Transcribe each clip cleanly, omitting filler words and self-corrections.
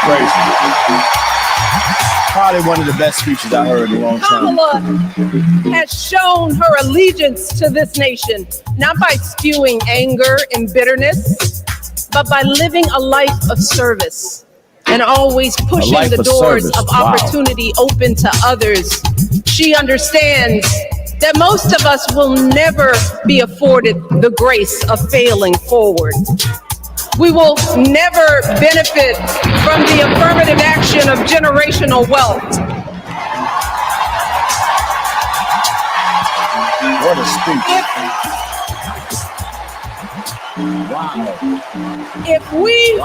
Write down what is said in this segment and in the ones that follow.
crazy. Probably one of the best speeches I heard in a long time. Kamala has shown her allegiance to this nation, not by spewing anger and bitterness, but by living a life of service and always pushing the doors of opportunity open to others. She understands that most of us will never be afforded the grace of failing forward. We will never benefit from the affirmative action of generational wealth. What a speech. If we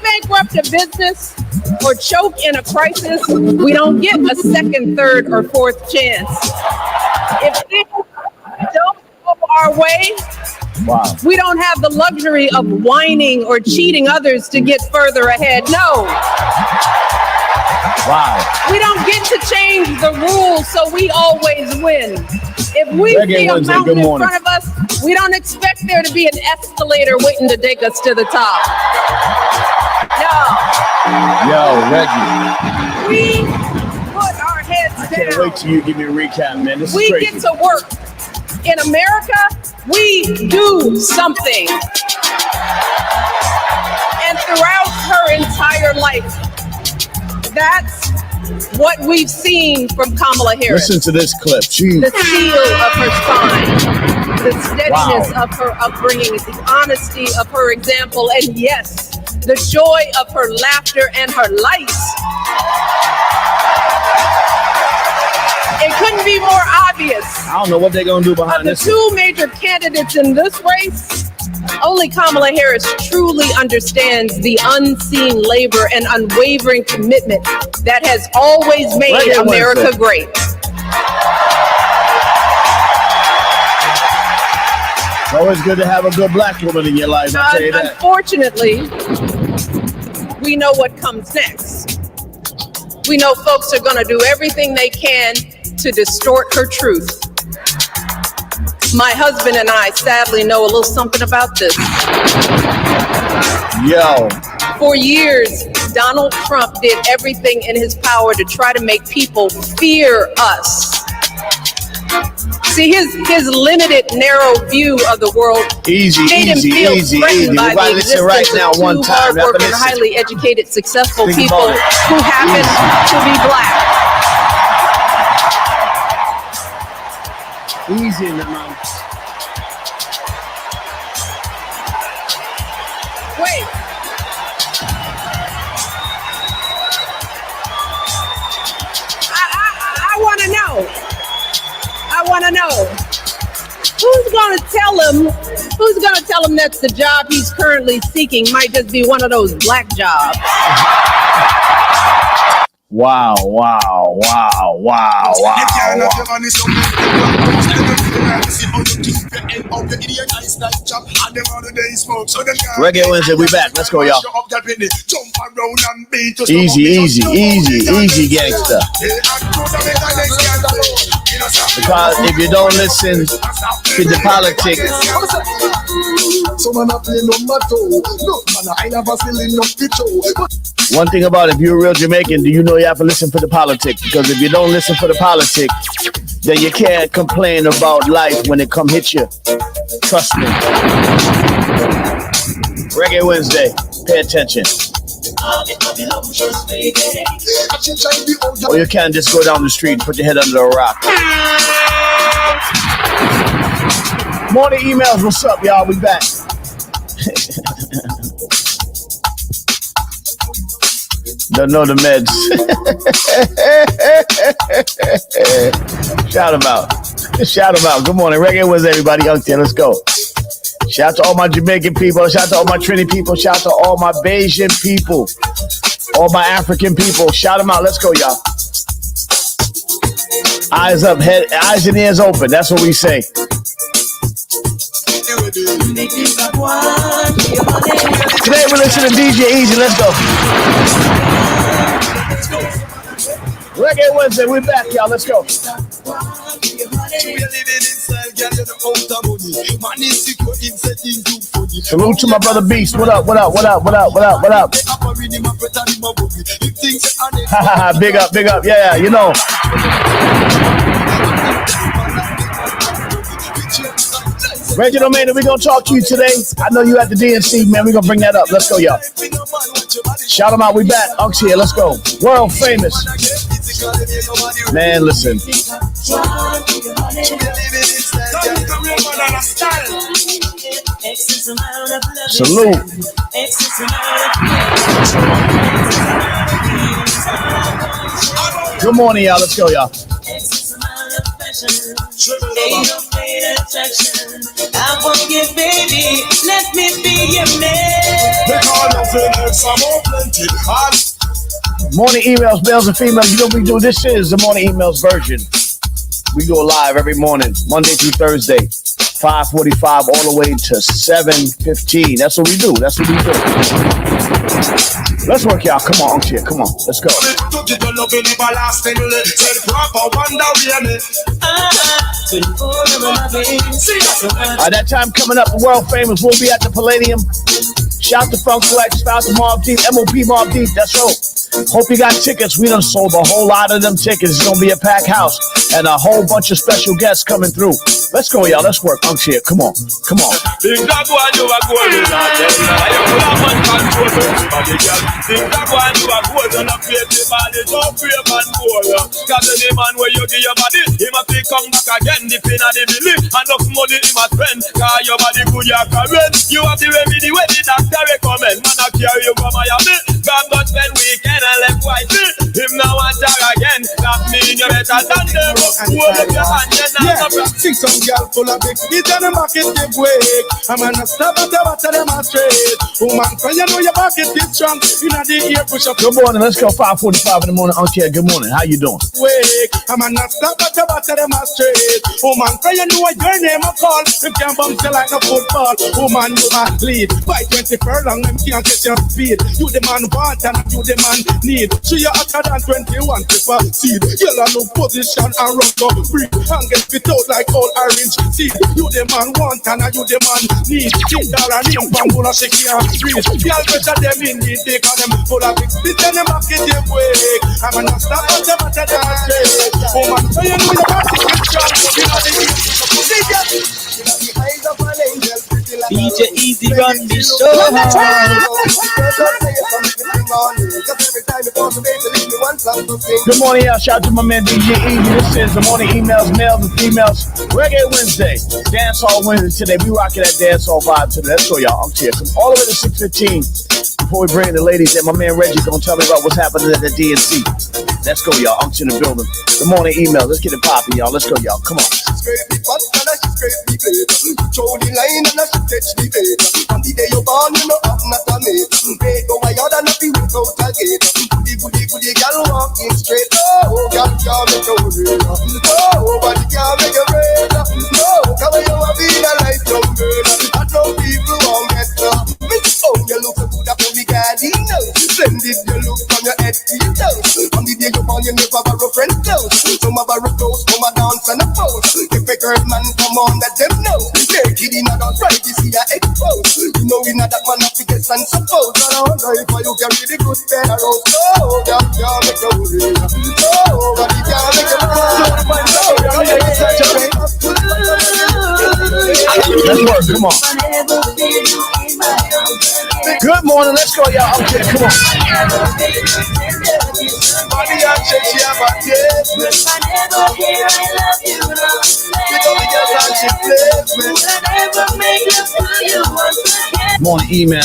bankrupt a business or choke in a crisis, we don't get a second, third, or fourth chance. If things don't go our way, we don't have the luxury of whining or cheating others to get further ahead. No. We don't get to change the rules, so we always win. If we see a mountain in front of us, we don't expect there to be an escalator waiting to take us to the top. No. Yo, Reggie. We put our heads down. I can't wait till you give me a recap, man. This is crazy. We get to work. In America, we do something. And throughout her entire life, that's what we've seen from Kamala Harris. Listen to this clip. Jeez. The steel of her spine, the steadiness of her upbringing, the honesty of her example, and yes, the joy of her laughter and her light. It couldn't be more obvious. I don't know what they're going to do behind this. Of the two major candidates in this race, only Kamala Harris truly understands the unseen labor and unwavering commitment that has always made America great. It's always good to have a good black woman in your life, I'll tell you that. Unfortunately, we know what comes next. We know folks are going to do everything they can to distort her truth. My husband and I sadly know a little something about this. Yo. For years, Donald Trump did everything in his power to try to make people fear us. See, his limited, narrow view of the world made him feel threatened by the existence of two hard-working, highly educated, successful people who happen to be black. Easy in the mouth. Wait. I want to know. I want to know. Who's going to tell him that's the job he's currently seeking might just be one of those black jobs. Wow. Reggae Wednesday, we back. Let's go, y'all. Easy, gangster. Because if you don't listen to the politics, one thing about it, if you're a real Jamaican, do you know you have to listen for the politics? Because if you don't listen for the politics, then you can't complain about life when it come hit you. Trust me. Reggae Wednesday, pay attention. Or you can't just go down the street and put your head under a rock. Morning emails, what's up, y'all? We back. Don't know the meds. Shout them out. Good morning. Reggae was everybody out there. Let's go. Shout out to all my Jamaican people. Shout out to all my Trini people. Shout out to all my Bayesian people. All my African people. Shout them out. Let's go, y'all. Eyes up, eyes and ears open. That's what we say. Today we're listening to DJ Easy. Let's go. Reggae Wednesday, we're back, y'all. Let's go. Salute to my brother Beast. What up? What up? What up? What up? What up? What up? Big up, big up. Yeah, you know. Reginald Maynard, we're going to talk to you today. I know you at the DNC, man. We're going to bring that up. Let's go, y'all. Shout them out. We back. Unks here. Let's go. World famous. Man, listen. Salute. Good morning, y'all. Let's go, y'all. I want you, baby. Let me be your man. Morning emails, males and females. You know what we do? This is the morning emails version. We go live every morning, Monday through Thursday, 5:45 all the way to 7:15. That's what we do. That's what we do. Let's work, y'all. Come on, here. Come on. Let's go. That time coming up, world famous. We'll be at the Palladium. Shout to Funk Flex, shout to Mob Deep, MOP Mob Deep. That's right. Hope you got tickets. We done sold a whole lot of them tickets. It's gonna be a packed house and a whole bunch of special guests coming through. Let's go, y'all. Let's work. I'm here. Come on. Come on. Recommend man I carry you from Miami. God got spend weekend and left white. Him now want her again. That mean you better than them. Hold up your hand and see some girl full of big feet and the market give way. I'm gonna stop at the water them a straight. Woman, so you know your pocket is strong. You know the ear push up. Good morning. Let's go 5:45 in the morning. Okay, good morning. How you doing? Wake. I'm gonna stop at the water them a straight. Woman, so you know your name I call. If can't bump you like a football. Woman, you must lead. By 20 furlong, them can't get your speed. You the man want and you the man need. So you're hotter than 21 to proceed. You'll have no position and run to breathe. And get spit out like all orange seed. You the man want and you the man need. $10 name from Bulla shake and breathe. Y'all better them in need. They call them full of big spit and them back in their wake. I'm gonna stop at the matter dance straight. Woman, so you know the party is strong. You know the eyes of an angel. DJ Easy run the show. Good morning, y'all. Shout out to my man DJ Easy. This is the morning emails, males and females. Reggae Wednesday, Dance Hall Wednesday today. We rocking that dance hall vibe today. Let's go, y'all. I'm here. Come all the way to 6:15. Before we bring in the ladies in, my man Reggie gonna tell me about what's happening at the DNC. Let's go, y'all. I'm in the building. The morning emails. Let's get it popping, y'all. Let's go, y'all. Come on. Jody line and I should touch the bed. On the day you're born, you know I'm not a mate. Break go wild and nothing without a gate. Goody girl walking straight. Oh, girl can't make you real. Oh, body can't make you real. No, come on, you a being a life young girl. I know people won't get up. Oh, you look so good up on the garden. Splendid you look from your head to your toes. On the day you're born, you never borrow friend clothes. Some of borrow clothes, come a dance and a pose. If a girl man come on, let them know. Kid in a dance right, you see her expose. You know in a that man have to get and suppose. I don't know if you can really good better out. Oh, God, can't make you real. Oh, God, can't make you real. Let's work. Come on. Good morning. Let's go, y'all. Okay, come on. Morning email.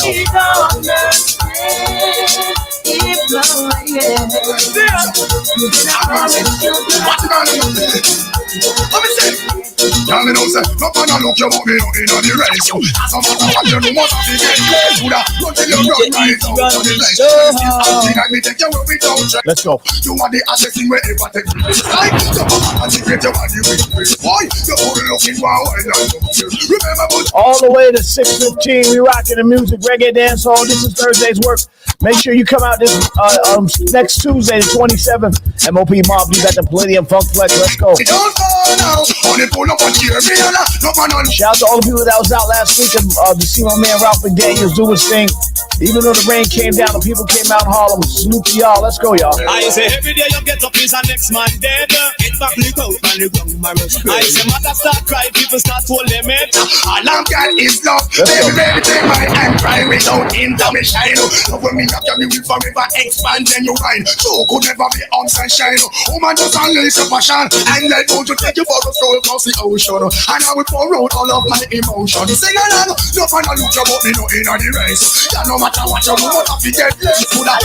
Tell me no say, no man a look you but me no in on the race. As a matter of fact, you know what I'm thinking. Woulda run till you run right out of the place. Something like me take you where we don't check. Let's go. You want the asset thing wherever take place. Like the mama and the great you want the rich place. Boy, you only looking for a while and remember about all the way to 6:15. We rocking the music, reggae dance hall. This is Thursday's work. Make sure you come out this next Tuesday, the 27th. MOP Mob, you got the Palladium Funk Flex. Let's go. Shout out to all the people that was out last week and to see my man Ralph McDaniels do his thing. Even though the rain came down, the people came out in Harlem. Salute to y'all. Let's go, y'all. I say every day you get up is the next man dead. Get back the coat and the ground my rush. I say mother start cry, people start to limit. All I'm got is love. Baby, baby, take my hand, cry without intermission. Love when me up, you will forever expand and you wine. So could never be on sunshine. Woman just unleash your passion and let go to take you for a stroll across the ocean. And I will pour out all of my emotion. Sing along, no one will look about me, no in the race. Yeah, no matter what you want, I forget less to that.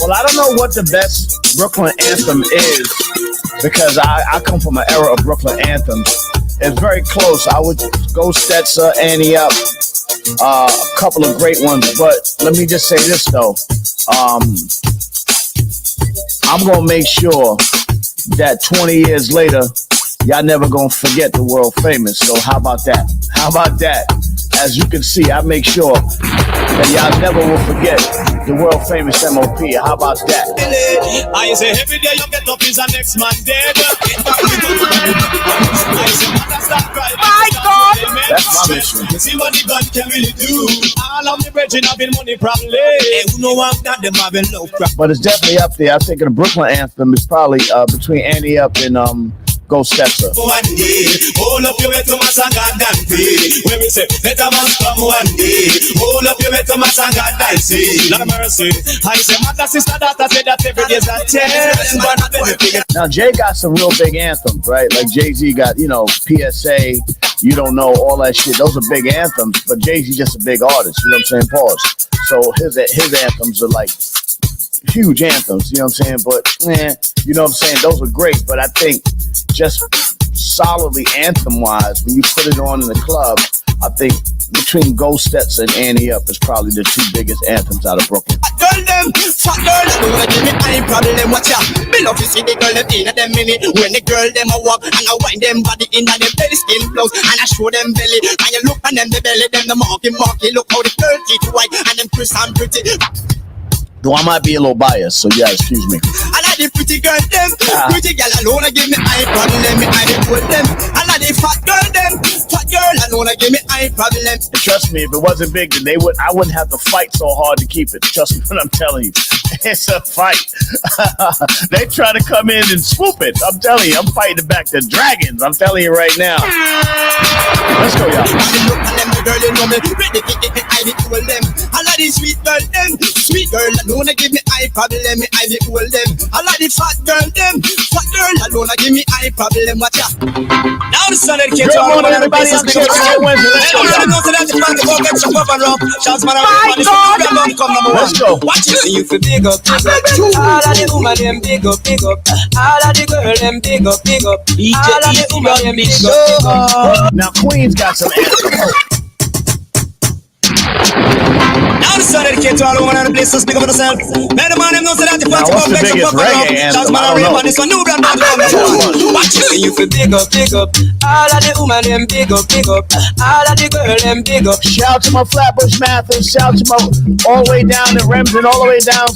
Well, I don't know what the best Brooklyn anthem is because I come from an era of Brooklyn anthems. It's very close. I would go Stetzer, Annie Up, a couple of great ones. But let me just say this though, I'm gonna make sure that 20 years later, y'all never gonna forget the world famous. So how about that? How about that? As you can see, I make sure that y'all never will forget the world famous MOP. How about that? I say every day you get up is the next man dead. Get back the coat and the ground my rush. I say mother start cry. My God! That's my mission. See what the gun can really do. All of the brethren have been money probably. Who know I'm not them having no crap. But it's definitely up there. I think the Brooklyn anthem is probably between Annie Up and Go Stetzer. One day, hold up your head to my song and dance. When we say, better man come one day, hold up your head to my song and dance. Lord mercy, I say, mother, sister, daughter, say that every day's a test. Now, Jay got some real big anthems, right? Like Jay-Z got, PSA, You Don't Know, all that shit. Those are big anthems, but Jay-Z just a big artist, you know what I'm saying? Pause. So his anthems are like huge anthems, you know what I'm saying? But, man, you know what I'm saying? Those are great, but I think just solidly anthem-wise, when you put it on in the club, I think between Ghost Steps and Annie Up is probably the two biggest anthems out of Brooklyn. Girl them, fat girl, don't give me time problem. Watch out, me love to see the girl them in a them minute. When the girl them a walk and I wind them body in a them belly skin blouse and I show them belly. And you look on them the belly, them the marky. Look how the girl teeth white and them crisp and pretty. Though I might be a little biased, so yeah, excuse me. I like the pretty girl them, pretty girl alone give me eye problem. I hold them. I like the fat girl them, fat girl alone give me eye problem. And trust me, if it wasn't big, then I wouldn't have to fight so hard to keep it. Trust me when I'm telling you, it's a fight. They try to come in and swoop it. I'm telling you, I'm fighting back the dragons. I'm telling you right now. Let's go, y'all. Look at them, the girl you know me, ready to get me eye hold them. I like the sweet girl them, sweet girl. Alone give me eye problem, me eye hold them. I like the fat girl them, fat girl alone give me eye problem. Watch out. Now the sun that came Good morning, everybody. I'm Chase Wednesday. Let's go, y'all. Let's go. Watch it, you feel big up. All of the woman them big up, big up. All of the girl them big up, big up. All of the woman them big up. Now Queen's got some anthems. Now the sun dedicated to all the women in the place to speak up for themselves. Let the man them know so that the party What's the biggest reggae anthem? I don't know. This one new brand Watch it, you feel big up, big up. All of the woman them big up, big up. All of the girl them big up. Shout to my Flatbush Mathis. Shout to my all the way down to Remsen, all the way down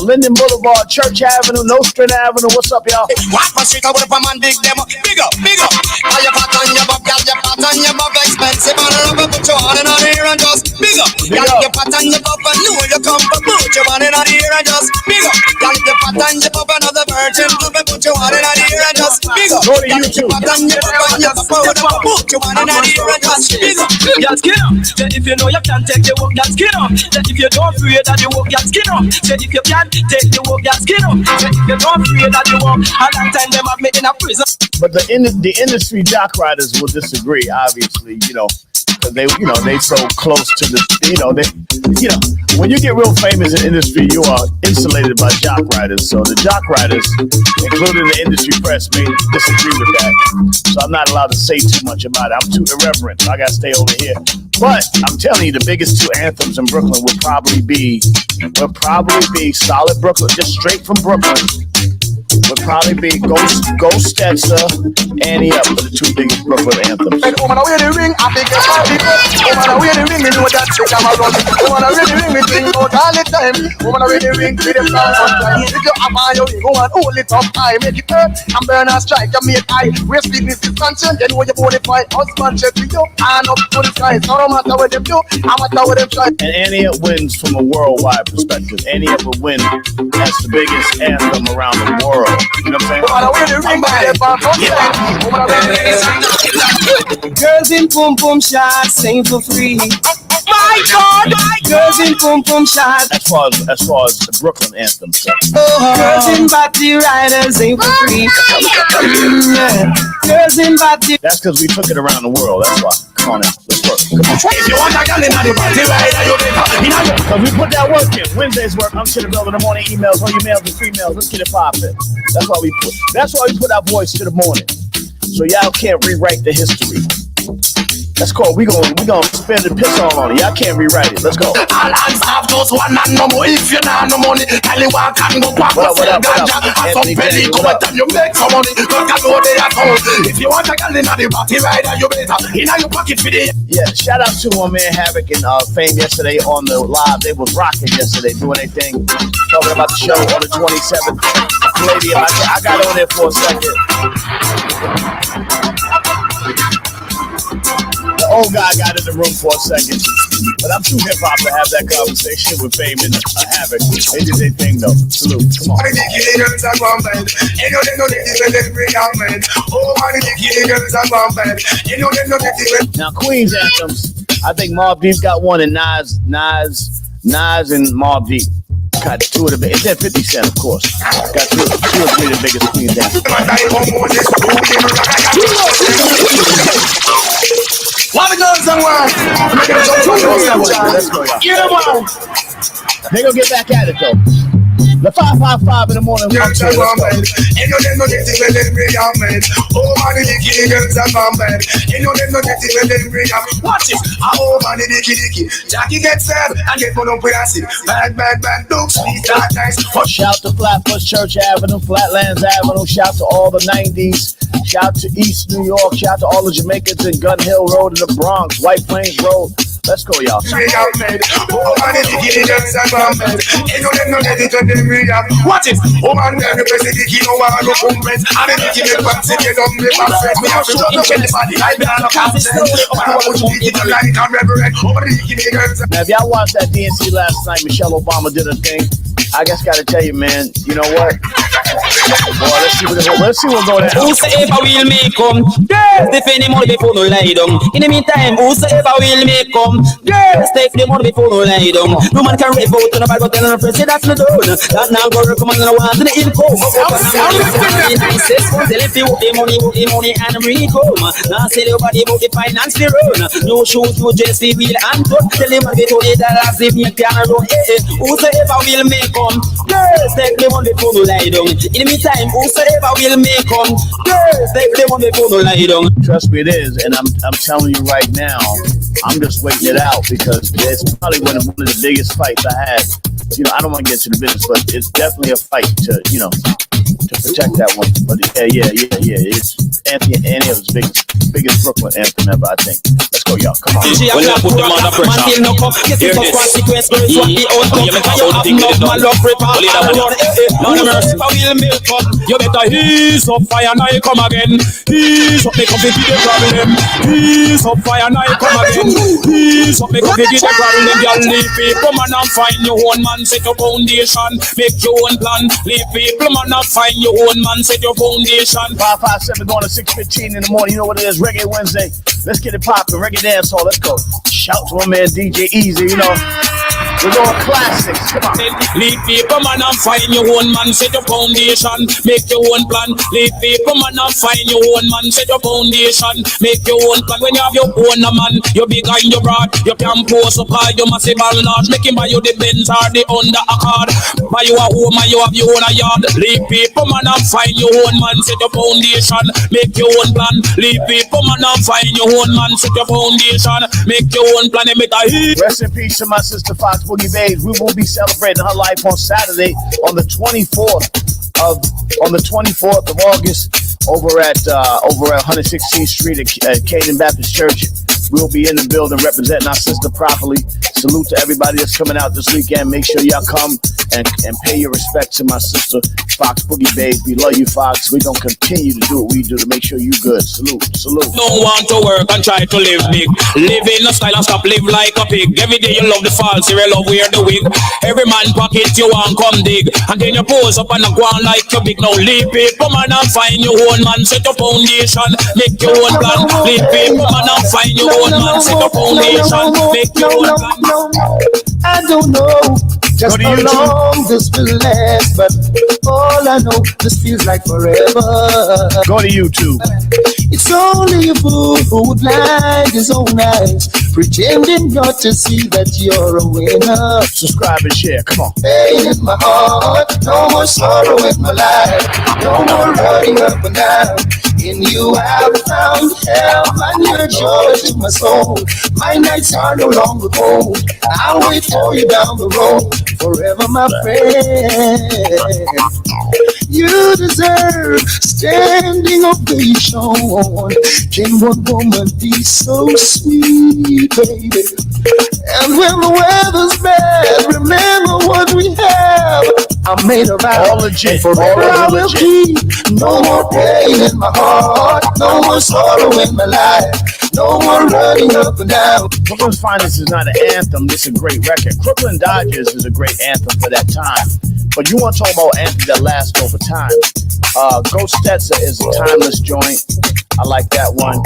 Linden Boulevard, Church Avenue, Nostrand Avenue. What's up, y'all? Walk my street, I would have a man big them up. Big up, big up. All your pot on your butt, girl, your pot on your butt expensive. And I love put your hand in here and just big up. Girl, your pot on your butt and know you come for put your hand in here and just big up. Girl, your pot on your butt another virgin. Put your hand in here and just big up. Go to YouTube. Pot on your butt and your butt put your hand in here and just big up. Get skin up. Say if you know you can take the work, get skin up. Say if you don't fear that you work, get skin up. Say if you can take the work, get skin up. Say if you don't fear that you work, a long time them have me in a prison. But the industry jock riders will disagree, obviously, because they so close to the, when you get real famous in the industry, you are insulated by jock riders. So the jock riders, including the industry press, may disagree with that. So I'm not allowed to say too much about it. I'm too irreverent. So I got to stay over here. But I'm telling you, the biggest two anthems in Brooklyn would probably be solid Brooklyn, just straight from Brooklyn. would probably be Ghost Stetzer, Annie Up for the two biggest Brooklyn anthems. Woman, away the ring, I think it's party. Woman, away the ring, me know that shit I'm a run. Woman, away the ring, me think about all the time. Woman, away the ring, with them down one time. If you have on your ring, go and hold it up high. Make it hurt and burn and strike and make high. Waste business is concerned, then when you bonify. Husband check with you, hand up to the sky. So no matter what them do, no matter what them try. And Annie Up wins from a worldwide perspective. Annie Up would win as the biggest anthem around the world. You know what I'm saying? Woman, away the ring, by the back outside. Woman, away the ring. Girls in pum pum shots, sing for free. My God, girls in pum pum shots. As far as the Brooklyn anthem stuff. Girls in body riders, ain't for free. Girls in body. That's because we took it around the world. That's why. Come on now, let's work. Come on. If you want a girl in the party rider, you better. Because we put that work in. Wednesday's work. I'm to the building in the morning. Emails on your males and females. Let's get it popping. That's why we put our voice to the morning. So y'all can't rewrite the history. That's cool. We gonna spin the piss all on it. Y'all can't rewrite it. Let's go. All hands have those one and no more. If you not no money, tell you what can go back. What up? And some penny come and tell you make some money. Don't know they at home. If you want a girl in the party rider, you better in your pocket for the. Yeah, shout out to my man Havoc and Fame yesterday on the live. They was rocking yesterday, doing their thing, talking about the show on the 27th. Lady, I got on there for a second. The old guy got in the room for a second, but I'm too hip hop to have that conversation with Fame and Havoc. They did their thing though. Salute, come on. Now Queen's anthems, I think Mobb Deep got one, and Nas and Mobb Deep got two of the biggest. It's 50 Cent, of course. Got two or three of the biggest Queen's anthems. What the girls and They gonna get back at it though. The 555 in the morning. Watch it. Oh, man, the Jackie gets stabbed and get put up with acid. Bad, looks, that nice. Shout to Flatbush Church Avenue, Flatlands Avenue. Shout to all the 90s. Shout to East New York. Shout to all the Jamaicans in Gun Hill Road in the Bronx, White Plains Road. Let's go, y'all. Watch it. Oh, man, the president, you know, I don't come friends. And then you get back to get up, make my friends. We have to show them anybody like that. Now, if y'all watched that DNC last night, Michelle Obama did a thing. I just gotta tell you, man, you know what? Boy, let's see what's going on. Whosoever will make come, girls, defend the money before no lie down. In the meantime, whosoever will make come, girls, take the money before no lie down. No man can rap out on a bag of tell a friend, say that's not done. That now go recommend and want the income. Tell if you want the money and bring it home. Now say everybody about the finance they run. No shoes, no dress, we wheel and touch. Tell them about the $20 if you can run. Whosoever will make come, girls, take the money before no lie down. In the meantime, whosoever will make come, girls, take the money before no lie down. Trust me, it is, and I'm telling you right now, I'm just waiting it out because it's probably one of the biggest fights I had. You know, I don't want to get to the business, but it's definitely a fight to protect that one. But yeah. It's Annie was biggest Brooklyn anthem ever, I think. Let's go, y'all. Come on. When I put them under pressure, hear this. You better ease up fire now you come again. Ease up, make up the problem. Ease up fire now you come again. Ease up, make up the problem. Y'all leave people man and find your own man, set your foundation, make your own plan. Leave people man and find your own man, set your foundation. 557 going to 6:15 in the morning. You know what it is? Reggae Wednesday. Let's get it popping. Reggae dance hall. Let's go. Shout to my man DJ Easy. You know, we're going classics. Come on. Leave people man and find your own man, set your foundation, make your own plan. Leave people man and find your own man, set your foundation, make your own plan. When you have your own man, you're big and you're broad, you can post up all your massive and large. Make him buy you the Benz or the Honda Accord. Buy you a home and you have your own yard. Leave people man and find your own man, set your foundation, make your own plan. Leave people man and find your own man, set your foundation, make your own plan. And make a heat. Rest in peace to my sister Fox Boogie Babes. We will be celebrating her life on Saturday on the 24th on the 24th of August over at 116th Street at Canaan Baptist Church. We'll be in the building representing our sister properly. Salute to everybody that's coming out this weekend. Make sure y'all come and pay your respect to my sister, Fox Boogie Babes. We love you, Fox. We're going to continue to do what we do to make sure you good. Salute. Don't want to work and try to live big. Live in a style and stop live like a pig. Every day you love the false, you love wear the wig. Every man pocket you want come dig. And then you pose up and go on like you big. Now leave people man and find your own man. Set your foundation, make your own plan. Leave people man and find your own man. Set your foundation, make your own plan. I don't know just how long this will last, but all I know, this feels like forever. Go to YouTube. It's only a fool who would blind his own eyes, pretending not to see that you're a winner. Subscribe and share. Come on. Pain in my heart, no more sorrow in my life, no more running up and down. In you I've found help and your joy to my soul. My nights are no longer cold. I'll wait for you down the road, forever my friend. You deserve standing ovation. Can one woman be so sweet, baby? And when the weather's bad, remember what we have. I'm made of all legit. Forever I will keep. No more pain in my heart, no more sorrow in my life, no more running up and down. Brooklyn's Finest is not an anthem. This is a great record. Brooklyn Dodgers is a great anthem for that time. But you want to talk about anthems that last over time. Ghost Stetzer is a timeless joint. I like that one.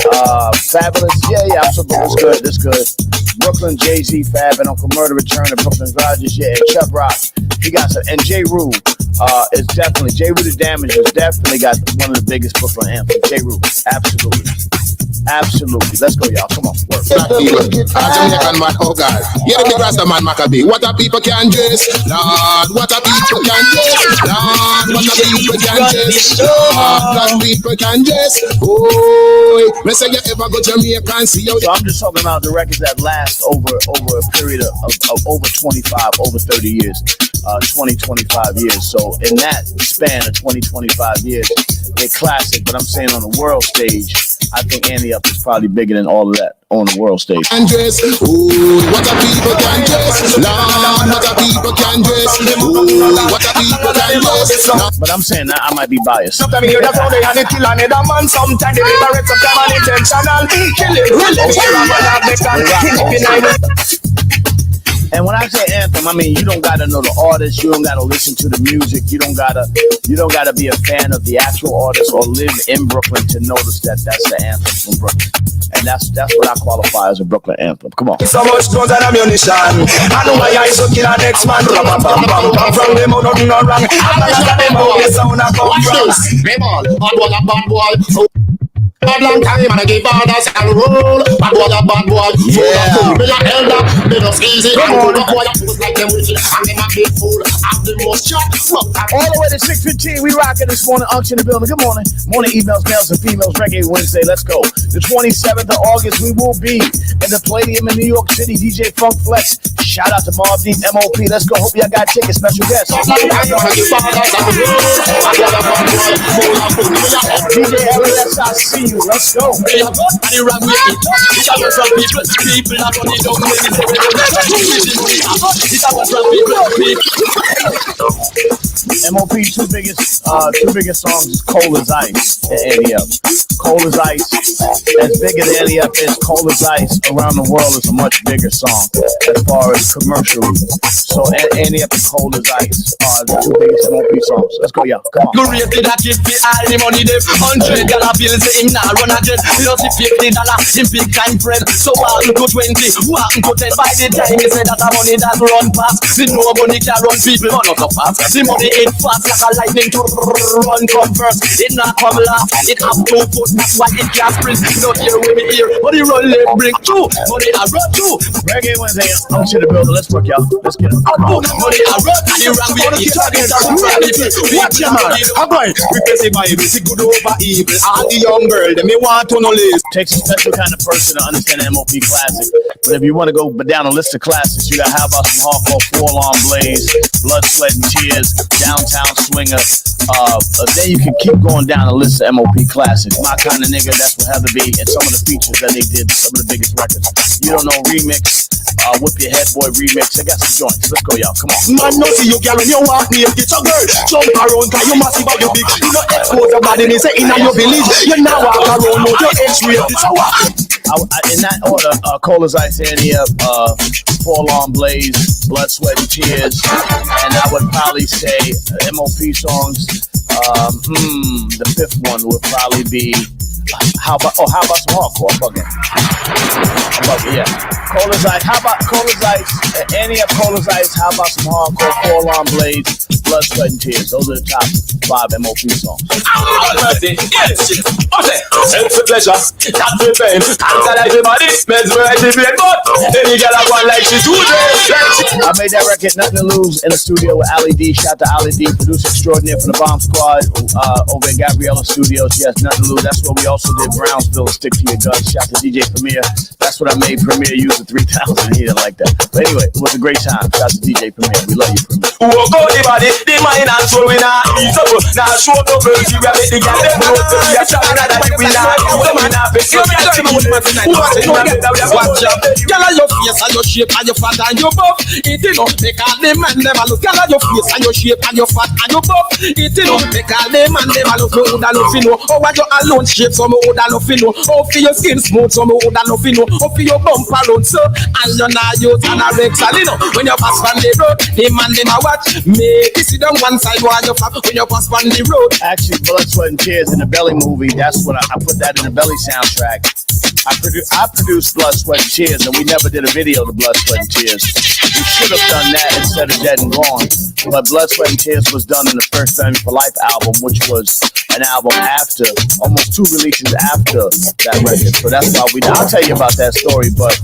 Fabulous. Yeah, absolutely. That's good. Brooklyn, Jay-Z, Fab, and Uncle Murder Return to Brooklyn Dodgers. Yeah, and Chubb Rock. He got some. And J. Rue is definitely. J. Rue the Damage has definitely got one of the biggest Brooklyn anthems. J. Rue. Absolutely. Let's go, y'all. Come on. Work. Jamaican man, oh God. Yeah, the big Rasta man, Maccabee. What a people can dress. Lord, what a people can dress. Lord, what a people can dress. Black people can dress. Oh, me say you ever go to Jamaica and see you. So I'm just talking about the records that last over a period of over 25, over 30 years. 20-25 years. So in that span of 20-25 years, they're classic. But I'm saying on the world stage, I think Annie Up is probably bigger than all of that on the world stage. Andres, ooh, what a people can dress. Lord, what a people can dress. Ooh, what a people can dress. But I'm saying that I might be biased. Sometimes you hear the sound and it kill another man. Sometimes they liberate, sometimes unintentional. Kill it, And when I say anthem, I mean you don't gotta know the artist, you don't gotta listen to the music, you don't gotta be a fan of the actual artist or live in Brooklyn to notice that that's the anthem from Brooklyn. And that's what I qualify as a Brooklyn anthem. Come on. So much guns and ammunition. I know why I so kill our next man. Come from them, nothing not wrong. I'm not them how they sound and come from. Rebel, bad boy. Bad long time and I give orders and roll. Bad boy. Yeah. Be an elder, they just easy. Come on. Boy, like them wicked and them a big fool. I'm the most shot. All the way to 6:15, we rocking this morning. Unction in the building. Good morning. Morning emails, males and females. Reggae Wednesday. Let's go. The 27th of August, we will be in the Palladium in New York City. DJ Funk Flex. Shout out to Mobb Deep, MOP. Let's go. Hope y'all got tickets. Special guests. DJ LS, I see you. Let's go. MOP two biggest songs is Cold as Ice and Annie Up. Cold as Ice, as big as Annie Up is, Cold as Ice around the world is a much bigger song as far as commercially. So Annie Up and Cold as Ice are the two biggest MOP songs. Let's go, y'all. Come on. You rated that if the all the money them $100 bills him now run again. You see $50 in big time friend. So what to 20, what to 10 by the time you say that the money that run past. See nobody can run people run up fast. The money ain't fast like a lightning to run come first. It not come last. It have to put That's why it can't sprint. Not here with me here, but the run let bring two. Money I run two. Reggae Wednesday. I'm to the building. Let's work, y'all. Let's get it. Money I run. And the wrong way it targets are Watch your man. I'm going. We face the Bible. See good over evil. All the young girl, they may want to know this. Takes a special kind of person to understand an MOP classic. But if you want to go down a list of classics, you got How About Some Hardcore, Fall On Blaze, Blood, Sweat, and Tears, Downtown Swinger. Then you can keep going down a list of MOP classics. My Kind of Nigga, that's what Heather B, and some of the features that they did, some of the biggest records. You Don't Know remix, Whip Your Head Boy remix. They got some joints. Let's go, y'all. Come on. Man, no see you, girl, when you walk near, get your girl. Jump around, cause you massive and you big. You don't expose your body, they say in your village. You now walk around, no, your X-ray, it's a walk. In that order, Cold as Ice, Annie, Fall On Blaze, Blood, Sweat, and Tears, and I would probably say MOP songs. The fifth one would probably be How About Some Hardcore? I'm bugging, yeah. Cold as Ice. How about Cold as Ice? Annie up Cold as Ice. How About Some Hardcore? Fall On Blaze, Blood, Sweat, and Tears. Those are the top 5 MOP songs. It's a pleasure, that's the pain. Answer everybody, mesmerize the brain, but any girl I want like she do this. I made that record, Nothing to Lose, in the studio with Ali D. Shout to Ali D, producer extraordinaire for the Bomb Squad over at Gabriella Studios. Yes, Nothing to Lose. That's where we also did Brownsville, Stick to Your Guns. Shout to DJ Premier. That's what I made Premier use the 3000. He didn't like that. But anyway, it was a great time. Shout to DJ Premier. We love you, Premier. Who go the body, the mind and soul we not eat up. Now show no mercy, we have the girl them know to be a shot that we not. Woman have it. You me touch me with my tonight. Watch out. Girl on your face and your shape and your fat and your buff. It you know make all the man them a look. Girl on your face and your shape and your fat and your buff. It you know make all the man them a look. You woulda love you know. Oh what your alone shape so me woulda love you know. Oh for your skin smooth so me woulda love you know. Oh for your bumper round so and you now use an erectile you know. When you pass on the road, the man them a watch. Make you sit down one side while you flap. When you pass on the road. Actually, Blood, Sweat, and Tears in the Belly movie. That's what I put that in the Belly soundtrack. I produced Blood, Sweat, and Tears, and we never did a video to Blood, Sweat, and Tears. We should have done that instead of Dead and Gone. But Blood, Sweat, and Tears was done in the first Family for Life album, which was an album after, almost 2 releases after that record. So that's why I'll tell you about that story, but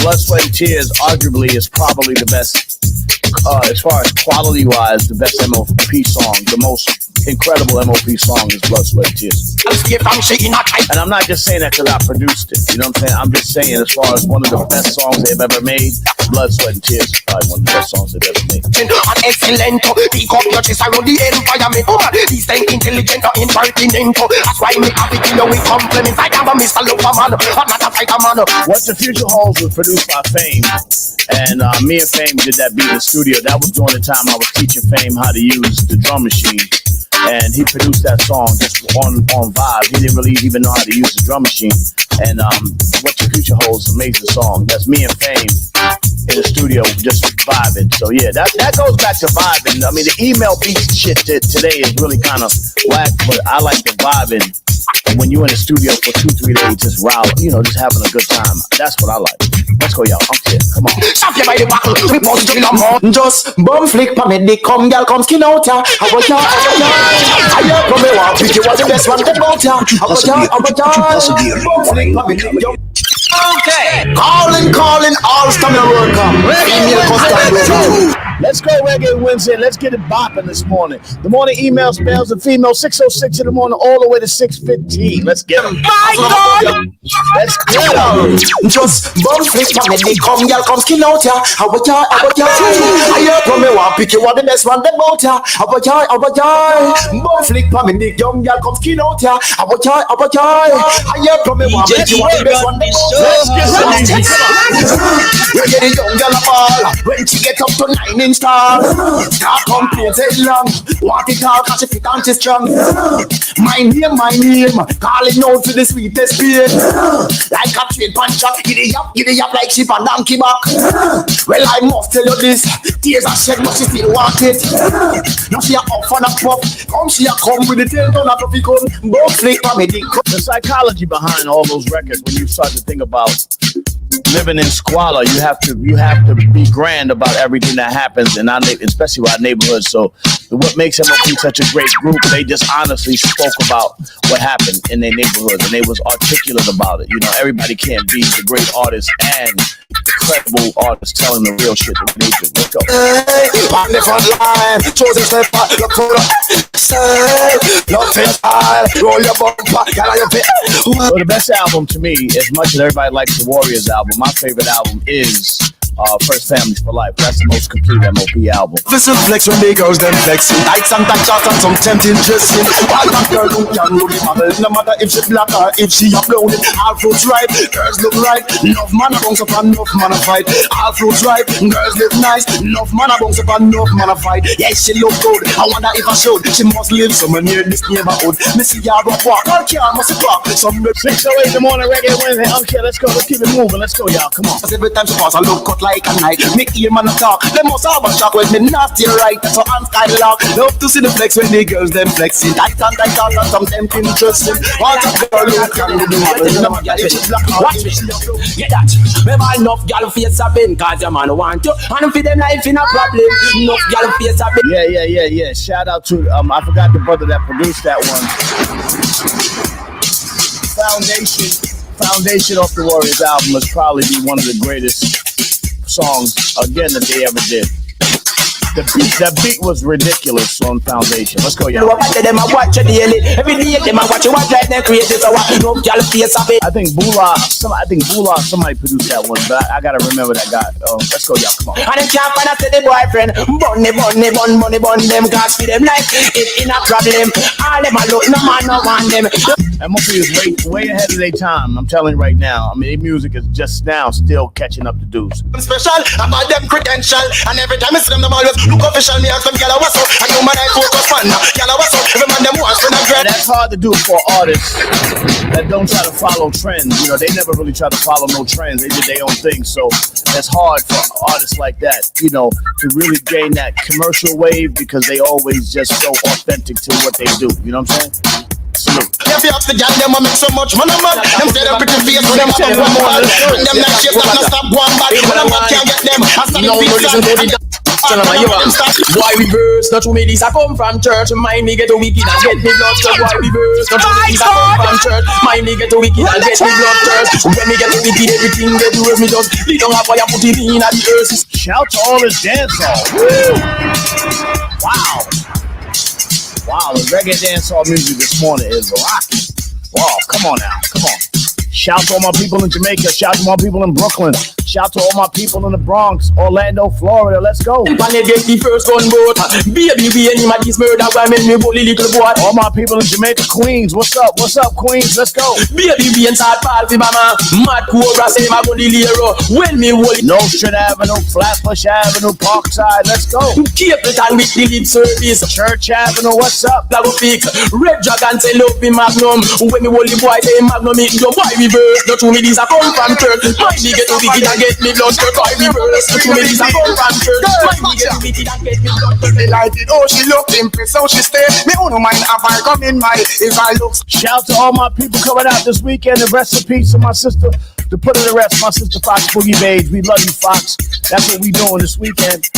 Blood, Sweat, and Tears arguably is probably the best, as far as quality-wise, the best MOP song, the most incredible MOP song is Blood, Sweat, and Tears. And I'm not just saying that because I produced it. You know what I'm saying? I'm just saying as far as one of the best songs they've ever made, Blood, Sweat, and Tears is probably one of the best songs they've ever made. Excellent, pick up your chest around the environment. These things intelligent or impertinent. That's why me happy to know we compliment. I am a Mr. Loverman, I'm not a fighter man. What the Future Holds was produced by Fame. And me and Fame did that beat in the studio. That was during the time I was teaching Fame how to use the drum machine. And he produced that song just on vibe. He didn't really even know how to use the drum machine. And What the Future Holds is an amazing song. That's me and Fame in the studio just vibing. So yeah, that goes back to vibing. I mean, the email beat shit today is really kind of whack, but I like the vibing. When you're in the studio for 2-3 days, just just having a good time. That's what I like. Let's go, y'all. I'm here. Come on. Stop you by the buckle. We must drill a more. Just bum flick pa me dick, come girl, come skin out ya. How about ya? I hear from me walk, pick you was the best one about ya. How about ya? Bum flick pa me dick, yo. Okay. Calling, all stamina worker. Female custom. Let's go Reggae Wednesday. Let's get it bopping this morning. The morning email spells the female 6:06 in the morning all the way to 6:15. Let's get them. My God! Let's get them. Just bum flick pa me dick, come girl, come skin out ya. How about ya? I hear from me walk, pick you was the best one about ya. How about ya? Bum flick pa me dick, young girl, come skin out ya. How about ya? I hear from me walk, pick you was the best one about ya. Let's get some. You get a young girl a ball when she get up to 9-inch tall. Start complain say long, want it all 'cause she fit and she strong. My name, calling out to the sweetest pain. Like a train puncher, giddy up like sheep and donkey back. Well, I must tell you this, tears are shed but she still want it. Now she a off and a puff, she a come with the tail down a puffy gun. Both flick for me dick. The psychology behind all those records, when you start to think about living in squalor, you have to be grand about everything that happens in our especially our neighborhood. So what makes MOP such a great group, they just honestly spoke about what happened in their neighborhood, and they was articulate about it. You know, everybody can't be the great artist and incredible artist telling the real shit that they do. Let's go. On the front line, chosen step, look for roll your bumper, get on your feet. Well, the best album to me, as much as everybody likes the Warriors album, my favorite album is First Families for Life. That's the most complete MOP album. Listen, flex when they girls them flexing. Tights and tight shots and some tempting dressing. All that girl who can do the model. No matter if she black or if she uploaded. All fruits right, girls look right. Enough man a bounce up and enough man a fight. All fruits right, girls live nice. Enough man a bounce up and enough man a fight. Yes, she look good. I wonder if I should. She must live somewhere near this neighborhood. Me see her up walk. All car must park. Some 6:08 in the morning, Reggae Wednesday. Okay, let's go. Let's keep it moving. Let's go, y'all. Come on. every time she pass, I look cut like a knife. Me ear man a talk. They must have a shock when me nasty right. So I'm skylock. Love to see the flex when the girls them flexing. Tight and tight and some tempting interesting. What a girl you can do. Watch me. Get that. Remember enough gal face a bend, cause your man want you. And for them life in a problem. Enough gal face a bend. Yeah. Shout out to I forgot the brother that produced that one. Foundation off the Warriors album must probably be one of the greatest songs again that they ever did. That beat was ridiculous on Foundation. Let's go, y'all. Them a watch you daily. Every day them a watch you. What drive them crazy? So what? No gal face a bend. I think Bula, somebody produced that one, but I gotta remember that guy. Let's go, y'all. Come on. And them can't find a steady boyfriend. Bun them. Cause for them like it in a problem. All them a look, no man no want them. MOP is way ahead of their time. I'm telling you right now. I mean, their music is just now still catching up to dudes. I'm special, about them credential. And every time I see them always look official. Me ask them, gyal, what's up? And you man I focus man. Gyal, what's up? Every man them wants for them dread. That's hard to do for artists that don't try to follow trends. You know, they never really try to follow no trends. They did their own thing. So it's hard for artists like that, you know, to really gain that commercial wave because they always just so authentic to what they do. You know what I'm saying? Salute. If you have to get them, I make so much money, man. Them say them pretty face, them have one more. And them like shit, that not stop one bad. When I'm not can't get them, I start the pizza. Why reverse? Not to me, this I come from church. Mind me get a wicked and get me blood church. Why reverse? Not to me, this I come from church. Mind me get a wicked and get me blood church. When me get a wicked, everything they do is me just lead on up while you put it in at the earth. Shout to all this dancehall. Wow, the reggae dancehall music this morning is rocking. Wow, come on now, come on. Shout to all my people in Jamaica. Shout to all my people in Brooklyn. Shout to all my people in the Bronx, Orlando, Florida. Let's go. Planet get the first gunboat. Baby, we any of these murder women, me bully little boy. All my people in Jamaica, Queens. What's up? What's up, Queens? Let's go. Baby, we inside Palfi, mama. Mad Cobra, say my bully Lero. When me bully. Nostrand Avenue, Flatbush Avenue, Parkside. Let's go. Keep it on with the lip service. Church Avenue. What's up? Lago Peak. Red Dragon say love me Magnum. When me bully boy say Magnum, it don't buy reverse. Not to me, this I come from church. My me get to wicked and get me blood church. Buy reverse. Not to me, this I come from church. My me get to wicked and get me blood church. They like it, oh she look impressed, so she stay. Me who no mind if I come in my, if I look. Shout to all my people coming out this weekend. And rest in peace to my sister. To put it to rest, my sister Fox Boogie Babes. We love you, Fox. That's what we doing this weekend.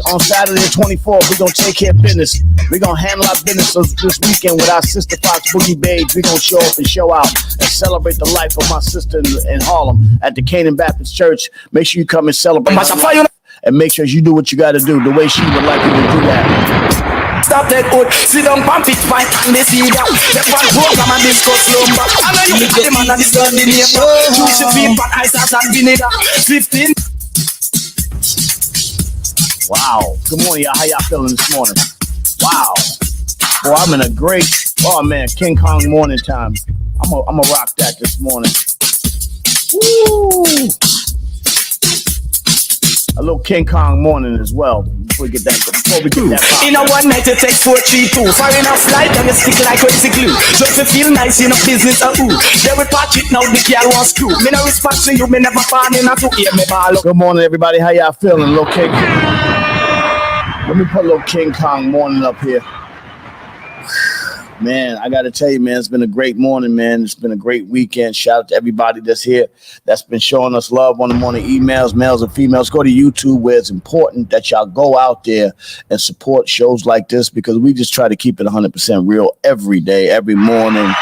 On Saturday the 24th, we're going to take care of business. We're going to handle our business this weekend with our sister Fox Boogie Babes. We're going to show up and show out and celebrate the life of my sister in Harlem at the Canaan Baptist Church. Make sure you come and celebrate. And make sure you do what you got to do the way she would like you to do that. Stop that hood, sit down, pump it, fight, and they see that. Step one program and discuss lumber. And then you get the man and this girl in the neighbor. Juice your feet, but ice and vinegar. 15. Wow. Good morning, y'all. How y'all feeling this morning? Wow. Boy, I'm in a great, King Kong morning time. I'm gonna rock that this morning. Woo! A little King Kong morning as well. Before we get that pop. In a one night it takes 432. Far enough flight and it stick like crazy glue. Just to feel nice in a business or who. They will patch it now the girl wants screw. Me no respect to you, me never fall in a to hear me ball. Good morning everybody, how y'all feeling? Little King. Let me put a little King Kong morning up here. Man, I got to tell you, man, it's been a great morning, man. It's been a great weekend. Shout out to everybody that's here, that's been showing us love on the morning emails, males and females. Go to YouTube, where it's important that y'all go out there and support shows like this, because we just try to keep it 100% real every day, every morning.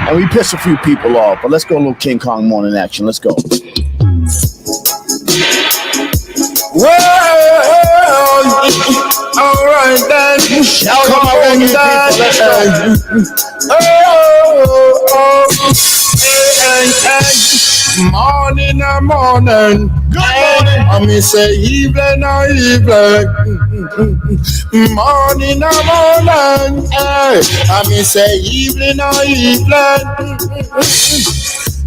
And we piss a few people off, but let's go a little King Kong morning action. Let's go. Well, all right then. Shout out my reggae people. Let's go. Morning, morning. Good morning. I me say evening, evening. Morning, morning. I me say evening, evening.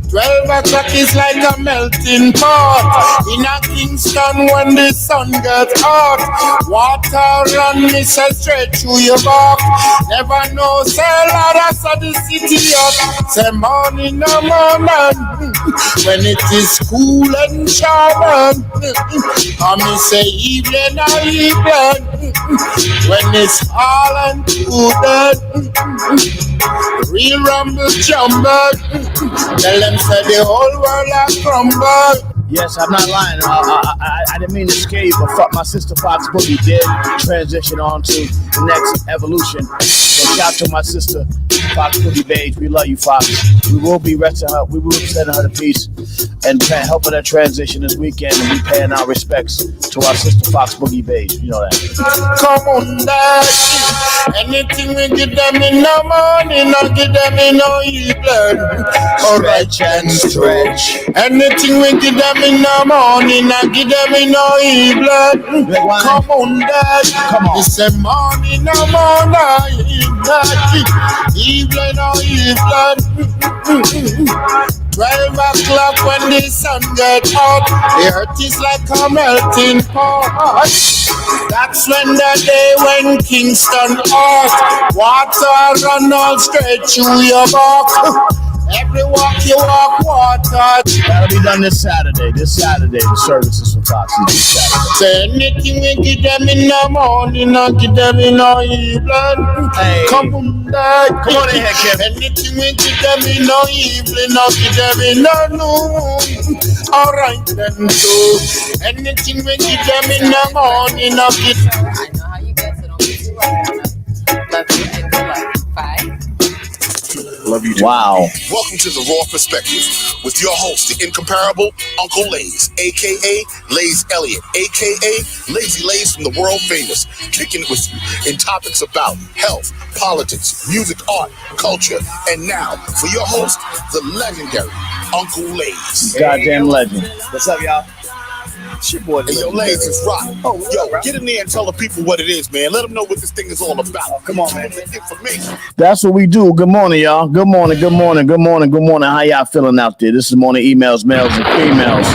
12 o'clock is like a melting pot in a Kingston when the sun gets hot. Water run me say straight through your back. Never know, say Lord, I saw the city up. Say morning, no morning, when it is cool and sharp. I me say evening, evening, when it's all and good. Real rumble jumble. Tell them say the whole world has crumbled. Yes, I'm not lying. I didn't mean to scare you, but fuck, my sister Fox Boogie did transition on to the next evolution. So shout to my sister Fox Boogie Beige. We love you, Fox. We will be resting her. We will be sending her to peace and helping her transition this weekend. And we paying our respects to our sister Fox Boogie Beige. You know that. Come on, Daddy. Anything we give them in the morning, not give them in no evening. Stretch and stretch. Anything we give them in the morning, not give them in no evening. Come on, Daddy. Come on. It's a morning, no morning, evening, no evening. 12 o'clock when the sun gets hot, the earth is like a melting pot. That's when the day when Kingston hot, water run all straight through your back. Every walk you walk, water. That'll be done this Saturday. The services for Fox this Saturday. Say anything we give them in the morning, not give them in the evening. Hey. Come on, Dad. Come on in here, Kevin. Anything we give them in the evening, not give them in the noon. All right then, so anything we give them in the morning, not give them. I know how you guys it on YouTube. Love you in real life. Bye. Love you too. Wow. Welcome to the Raw Perspective with your host, the incomparable Uncle Lays, aka Lays Elliott, aka Lazy Lays from the world famous, kicking it with you in topics about health, politics, music, art, culture, and now for your host, the legendary Uncle Lays. Goddamn legend. What's up, y'all? It's your boy. Hey, yo, Lays is rock. Yo, get in there and tell the people what it is, man. Let them know what this thing is all about. Oh, come on, man. Information. That's what we do. Good morning, y'all. Good morning. How y'all feeling out there? This is morning emails, males and females.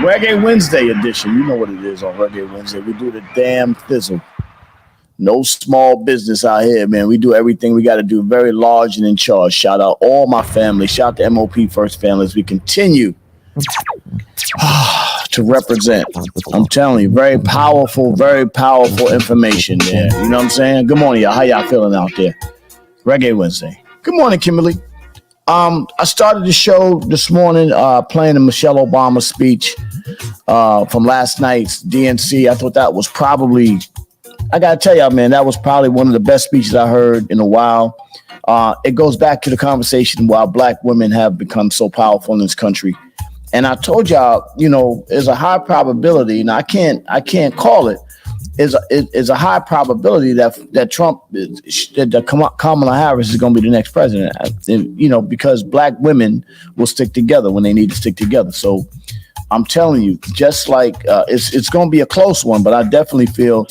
Reggae Wednesday edition. You know what it is on Reggae Wednesday. We do the damn thizzle. No small business out here, man. We do everything we got to do. Very large and in charge. Shout out all my family. Shout out to MOP First Family as we continue to represent. I'm telling you, very powerful information there. You know what I'm saying? Good morning, y'all. How y'all feeling out there? Reggae Wednesday. Good morning, Kimberly. I started the show this morning playing the Michelle Obama speech from last night's DNC. I thought that was probably, I got to tell y'all, man, that was probably one of the best speeches I heard in a while. It goes back to the conversation why black women have become so powerful in this country. And I told y'all, you know, there's a high probability, and I can't call it. Is a high probability that Trump, that Kamala Harris is going to be the next president. And, you know, because black women will stick together when they need to stick together. So I'm telling you, just like it's going to be a close one, but I definitely feel,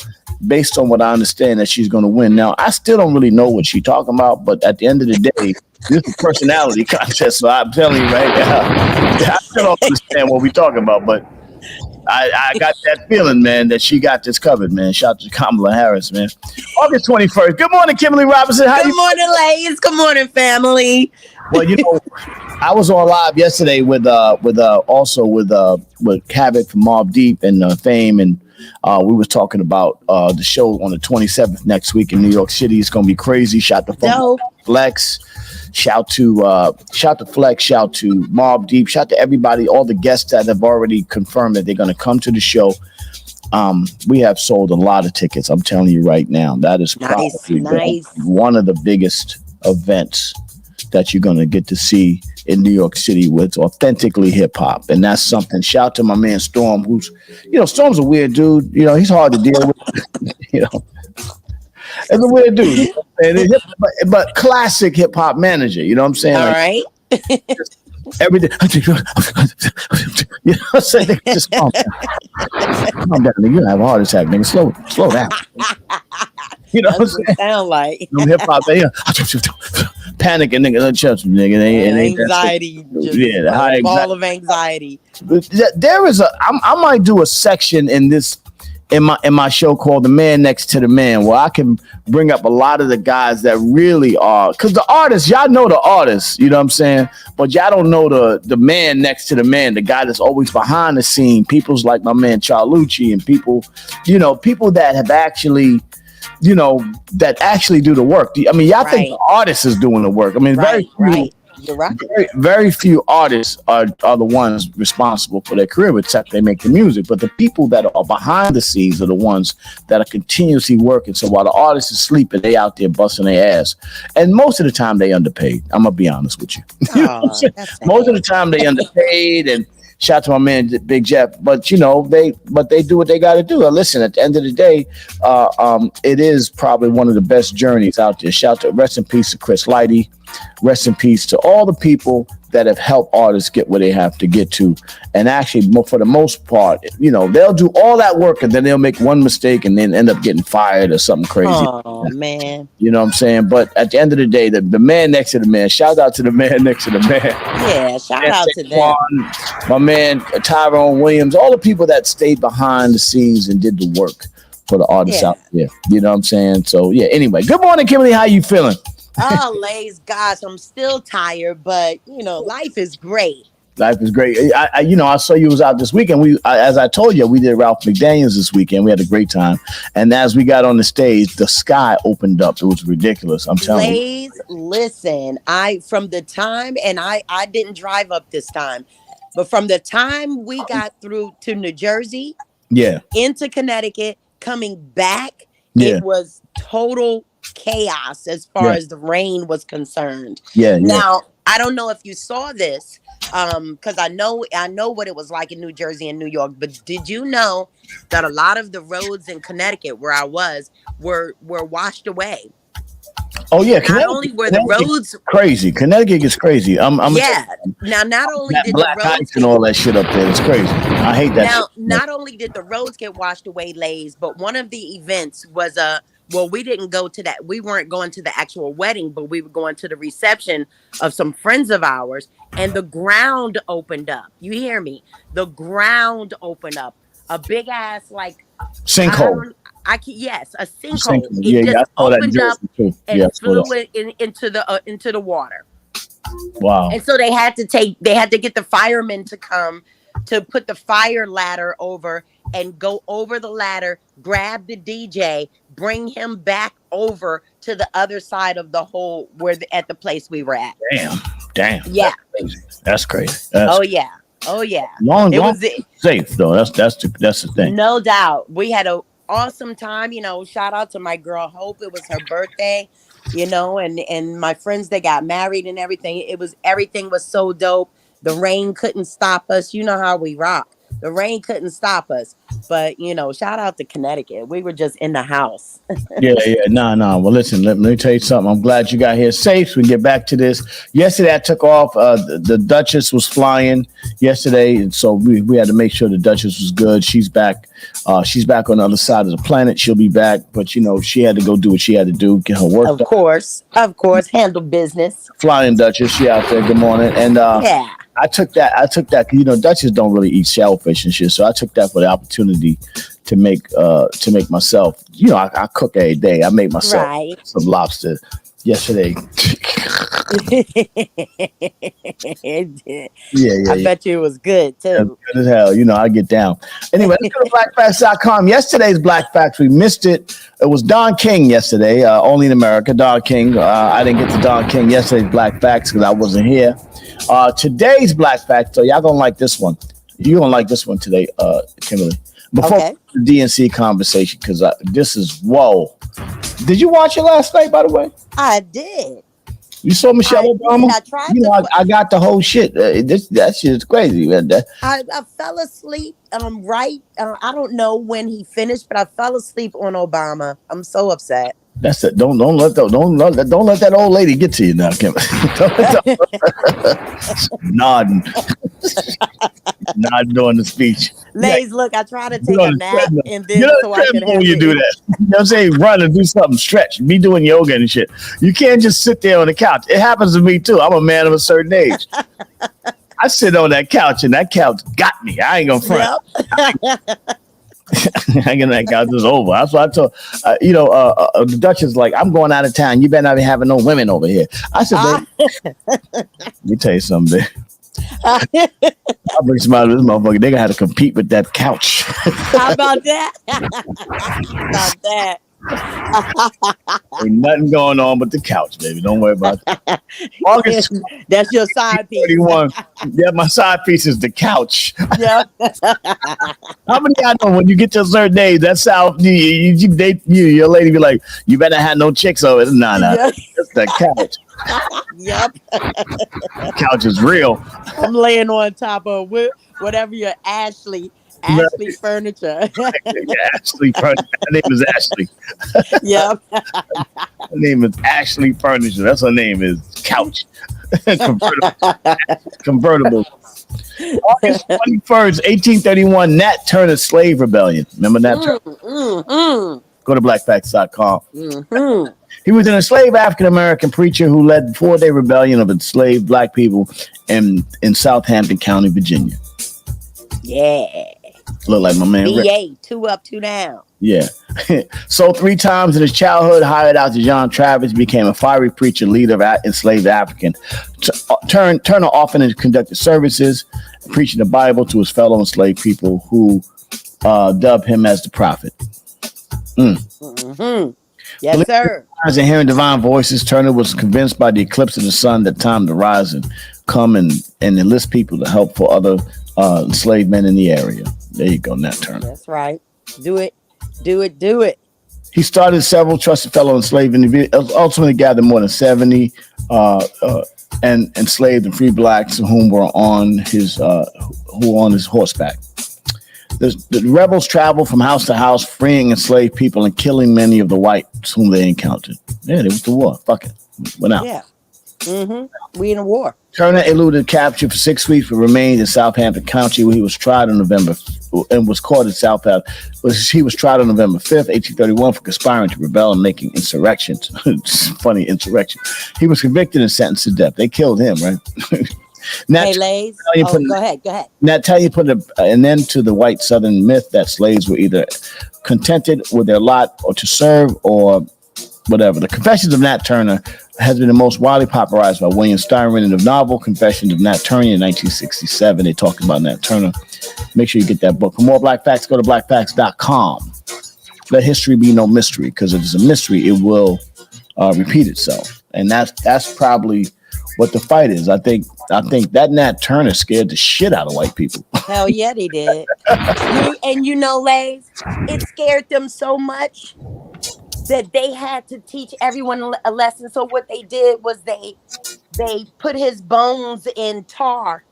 based on what I understand, that she's going to win. Now, I still don't really know what she's talking about, but at the end of the day, this is a personality contest. So I'm telling you right now, I still don't understand what we're talking about, but I got that feeling, man, that she got this covered, man. Shout out to Kamala Harris, man. August 21st. Good morning, Kimberly Robinson. Good morning, ladies. Good morning, family. Well, I was on live yesterday with Havoc from Mobb Deep and Fame, and we was talking about the show on the 27th next week in New York City. It's gonna be crazy. Shout to Flex. Shout to Flex. Shout to Mobb Deep. Shout to everybody, all the guests that have already confirmed that they're gonna come to the show. We have sold a lot of tickets. I'm telling you right now, that is probably one of the biggest events that you're going to get to see in New York City with authentically hip hop. And that's something. Shout out to my man Storm, who's, Storm's a weird dude. He's hard to deal with. It's a weird dude. But classic hip hop manager. You know what I'm saying? All right. Everything. Just calm down. Calm down, nigga. You have a heart attack, nigga. Slow down. You know what I'm saying? Sound like hip hop, panicking, nigga. And anxiety, the high ball of anxiety. There is I might do a section in my show called The Man Next to the Man, where I can bring up a lot of the guys that really are, because the artists, y'all know the artists, you know what I'm saying, but y'all don't know the man next to the man, the guy that's always behind the scene. People's like my man Charlucci and people that have actually, that actually do the work. I mean, y'all think the artist is doing the work. I mean, You're right. Very few artists are the ones responsible for their career, except they make the music. But the people that are behind the scenes are the ones that are continuously working. So while the artist is sleeping, they out there busting their ass. And most of the time they underpaid. I'm gonna be honest with you. Most of the time they underpaid. And shout out to my man Big Jeff. But they do what they got to do. Now, listen, at the end of the day, it is probably one of the best journeys out there. Rest in peace to Chris Lighty. Rest in peace to all the people that have helped artists get where they have to get to. And actually, for the most part, they'll do all that work and then they'll make one mistake and then end up getting fired or something crazy. Oh, man. You know what I'm saying? But at the end of the day, the man next to the man, shout out to the man next to the man. Yeah, shout out to them. My man, Tyrone Williams, all the people that stayed behind the scenes and did the work for the artists out there. You know what I'm saying? So, yeah, anyway, good morning, Kimberly. How you feeling? Oh, Lays, gosh, I'm still tired, but life is great. Life is great. I saw you was out this weekend. As I told you, we did Ralph McDaniels this weekend. We had a great time. And as we got on the stage, the sky opened up. It was ridiculous. I'm telling you. Lays, listen, from the time, and I didn't drive up this time, but from the time we got through to New Jersey, into Connecticut, coming back, it was total chaos as far as the rain was concerned. Now, I don't know if you saw this, because I know what it was like in New Jersey and New York, but did you know that a lot of the roads in Connecticut where I was were washed away? Oh yeah, not only were the roads crazy. Connecticut is crazy. Now, not only did black the roads ice and all that shit up there, it's crazy. I hate that. Now, not only did the roads get washed away, Lays, but one of the events was we didn't go to that. We weren't going to the actual wedding, but we were going to the reception of some friends of ours, and the ground opened up. You hear me? The ground opened up. A big ass sinkhole. Yes, a sinkhole. It just opened up and flew into the water. Wow. And so they had to get the firemen to come to put the fire ladder over and go over the ladder, grab the DJ, bring him back over to the other side of the hole at the place we were at. Damn. Yeah. That's crazy. Oh yeah. Long safe though. That's the thing. No doubt. We had an awesome time. Shout out to my girl Hope. It was her birthday. And my friends, they got married and everything. Everything was so dope. The rain couldn't stop us. You know how we rock. The rain couldn't stop us. But, shout out to Connecticut. We were just in the house. No. Well, listen, let me tell you something. I'm glad you got here safe so we can get back to this. Yesterday, I took off. The Duchess was flying yesterday. And so we had to make sure the Duchess was good. She's back. She's back on the other side of the planet. She'll be back. But, she had to go do what she had to do, get her work done. Of course. Handle business. Flying Duchess. She out there. Good morning. And I took that. Dutchies don't really eat shellfish and shit. So I took that for the opportunity to make myself, I cook every day. I made myself some lobster yesterday. Yeah. I bet you it was good too. Good as hell. You know, I get down. Anyway, let's go to blackfacts.com. Yesterday's Black Facts, we missed it. It was Don King yesterday, only in America. Don King. I didn't get to Don King yesterday's Black Facts because I wasn't here. Today's Black Facts, so y'all gonna like this one. You're gonna like this one today, Kimberly. Before the DNC conversation, because this is whoa. Did you watch it last night, by the way? I did. You saw Michelle Obama? I tried I got the whole shit. That shit is crazy, man. I fell asleep. Right. I don't know when he finished, but I fell asleep on Obama. I'm so upset. That's it. Don't let that old lady get to you now, Kim. Nodding during the speech. Lays, look, I try to take a nap and then so I can when you do that. You know what I'm saying? Run and do something, stretch, be doing yoga and shit. You can't just sit there on the couch. It happens to me too. I'm a man of a certain age. I sit on that couch and that couch got me. I ain't gonna front. Yep. Hanging that couch is over. That's what I told the Duchess, like, I'm going out of town. You better not be having no women over here. I said, let me tell you something, babe. I'll bring somebody to this motherfucker. They gotta have to compete with that couch. How about that? How about that? Ain't nothing going on but the couch, baby. Don't worry about it. August, that's your side piece. 31. Yeah, my side piece is the couch. Yeah. How many I know when you get to a certain age, that's how your lady be like, you better have no chicks over it. Nah, it's the couch. Yep. Couch is real. I'm laying on top of whatever your Ashley furniture. Ashley furniture. Her name is Ashley. Yep. Her name is Ashley Furniture. That's her name is Couch. Convertible. August 21st, 1831, Nat Turner Slave Rebellion. Remember Nat Turner? Go to blackfacts.com. He was an enslaved African-American preacher who led the 4-day rebellion of enslaved black people in Southampton County, Virginia. Yeah. Look like my man Rick. VA, 2 up, 2 down. Yeah. So 3 times in his childhood, hired out to John Travis, became a fiery preacher, leader of enslaved African. Turner often conducted services, preaching the Bible to his fellow enslaved people who dubbed him as the prophet. Yes, sir. As in hearing divine voices, Turner was convinced by the eclipse of the sun that time to rise and come and enlist people to help for other enslaved men in the area. There you go, Nat Turner. That's right. Do it. Do it. Do it. He started several trusted fellow enslaved individuals, ultimately gathered more than 70 and enslaved and free blacks whom were on his horseback. The rebels traveled from house to house, freeing enslaved people and killing many of the whites whom they encountered. Yeah, there was the war. Fuck it. Went out. Yeah. We in a war. Turner eluded capture for 6 weeks, but remained in Southampton County, where he was tried on November and was caught in Southampton. He was tried on November 5th, 1831, for conspiring to rebel and making insurrections. Funny insurrection. He was convicted and sentenced to death. They killed him, right? Hey, Lays. Go ahead. Nat Turner put an end to the white Southern myth that slaves were either contented with their lot or to serve or whatever. The Confessions of Nat Turner has been the most widely popularized by William Styron in the novel Confessions of Nat Turner in 1967. They talked about Nat Turner. Make sure you get that book. For more Black Facts, go to blackfacts.com. Let history be no mystery, because if it's a mystery, it will repeat itself. And that's probably what the fight is. I think that Nat Turner scared the shit out of white people. Hell yeah, they did. And Lays, it scared them so much that they had to teach everyone a lesson. So what they did was they put his bones in tar.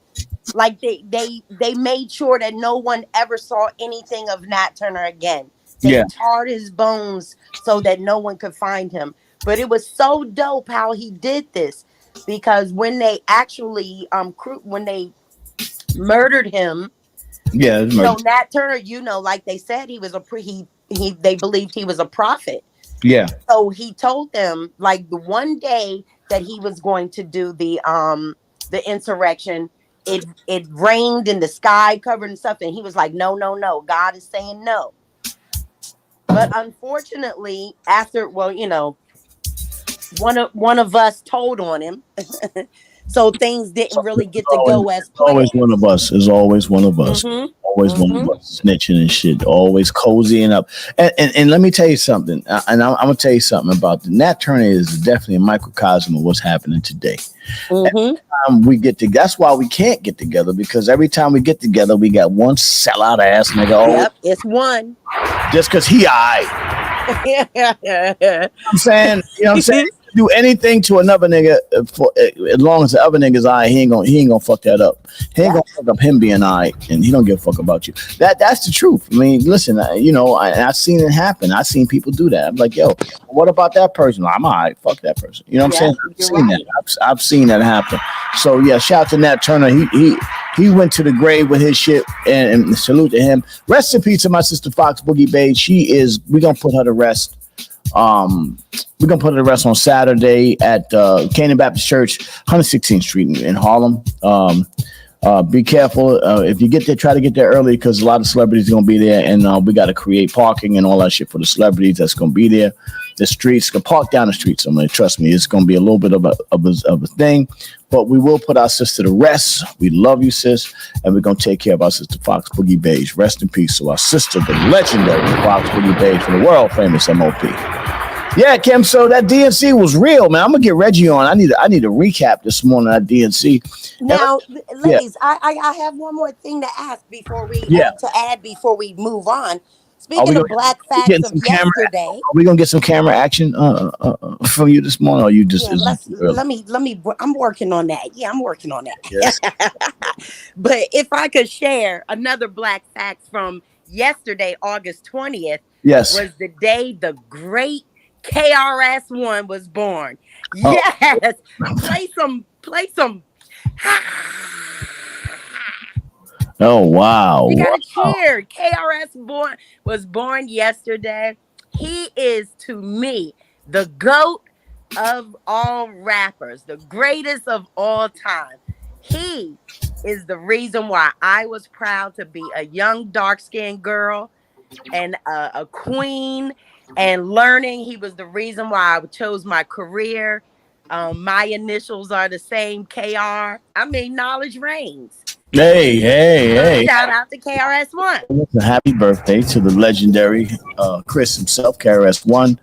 Like they made sure that no one ever saw anything of Nat Turner again. They tarred his bones so that no one could find him. But it was so dope how he did this, because when they actually when they murdered him, so Nat Turner, like they said, he was they believed he was a prophet. Yeah. So he told them, like, the one day that he was going to do the insurrection, it rained and the sky covered and stuff, and he was like, no, God is saying no. But unfortunately, after, one of us told on him. So things didn't really get to go as planned. Always one of us. Is always one of us. Mhm. Always one of us snitching and shit. Always cozying up. And let me tell you something. And I'm gonna tell you something about the Nat Turner is definitely a microcosm of what's happening today. Every time we get together, that's why we can't get together, because every time we get together, we got one sellout ass nigga. Yep, it's one. Just because he I. I'm saying, you know what I'm saying? Do anything to another nigga for as long as the other nigga's eye, he ain't gonna fuck that up. He ain't gonna fuck up him being eye, and he don't give a fuck about you. That's the truth. I mean, listen, I've seen it happen. I've seen people do that. I'm like, yo, what about that person? I'm alright. Fuck that person. You know what I'm saying? I've seen that happen. So yeah, shout out to Nat Turner. He went to the grave with his shit, and salute to him. Rest in peace to my sister Fox Boogie Babe. We're gonna put her to rest. We're gonna put her to rest on Saturday at Canaan Baptist Church, 116th Street in Harlem. Be careful if you get there. Try to get there early, because a lot of celebrities are gonna be there, and we got to create parking and all that shit for the celebrities that's gonna be there. The streets can park down the streets. I mean, trust me, it's gonna be a little bit of a thing, but we will put our sister to rest. We love you, sis, and we're gonna take care of our sister Fox Boogie Beige. Rest in peace to our sister, the legendary Fox Boogie Beige, for the world famous MOP. Yeah, Kim. So that DNC was real, man. I'm gonna get Reggie on. I need a recap this morning at DNC. Now, ladies, I have one more thing to ask before we before we move on. Speaking of black facts of yesterday, are we gonna get some camera action from you this morning, or you just? Yeah, let me. I'm working on that. Yeah, I'm working on that. Yes. But if I could share another black fact from yesterday, August 20th, yes, was the day the great KRS-One was born. Yes, play some. Oh wow! You gotta cheer. KRS was born yesterday. He is, to me, the GOAT of all rappers, the greatest of all time. He is the reason why I was proud to be a young dark-skinned girl and a queen, and learning. He was the reason why I chose my career. My initials are the same, KR. I mean, knowledge reigns. Hey. Shout out to KRS-One. Happy birthday to the legendary Chris himself, KRS-One.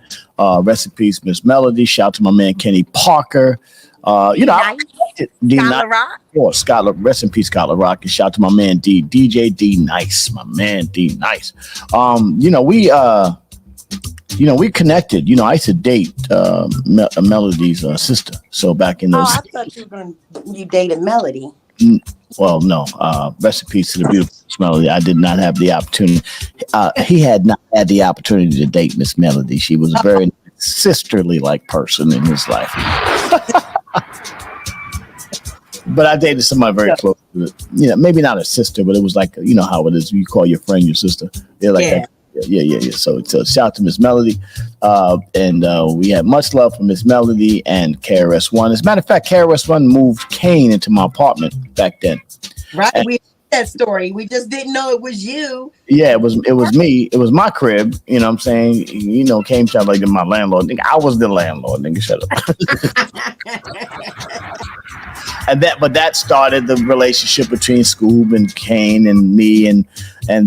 Rest in peace, Miss Melody. Shout out to my man Kenny Parker. Scholar Rock. Oh, Scholar, rest in peace, Scholar Rock. And shout out to my man DJ D Nice. My man D Nice. We connected. I used to date Melody's sister. So back in those. I thought you dated Melody. Well, no. Rest in peace to the beautiful Miss Melody. I did not have the opportunity. He had not had the opportunity to date Miss Melody. She was a very sisterly like person in his life. But I dated somebody very close to it. Maybe not a sister, but it was like, how it is. You call your friend your sister. They're like that. Yeah. So it's a shout out to Miss Melody. And we had much love for Miss Melody and KRS-One. As a matter of fact, KRS-One moved Kane into my apartment back then. Right. We heard that story. We just didn't know it was you. Yeah, it was me. It was my crib. You know what I'm saying? Kane tried like my landlord. Nigga, I was the landlord. Nigga, shut up. But that started the relationship between Scoob and Kane and me, and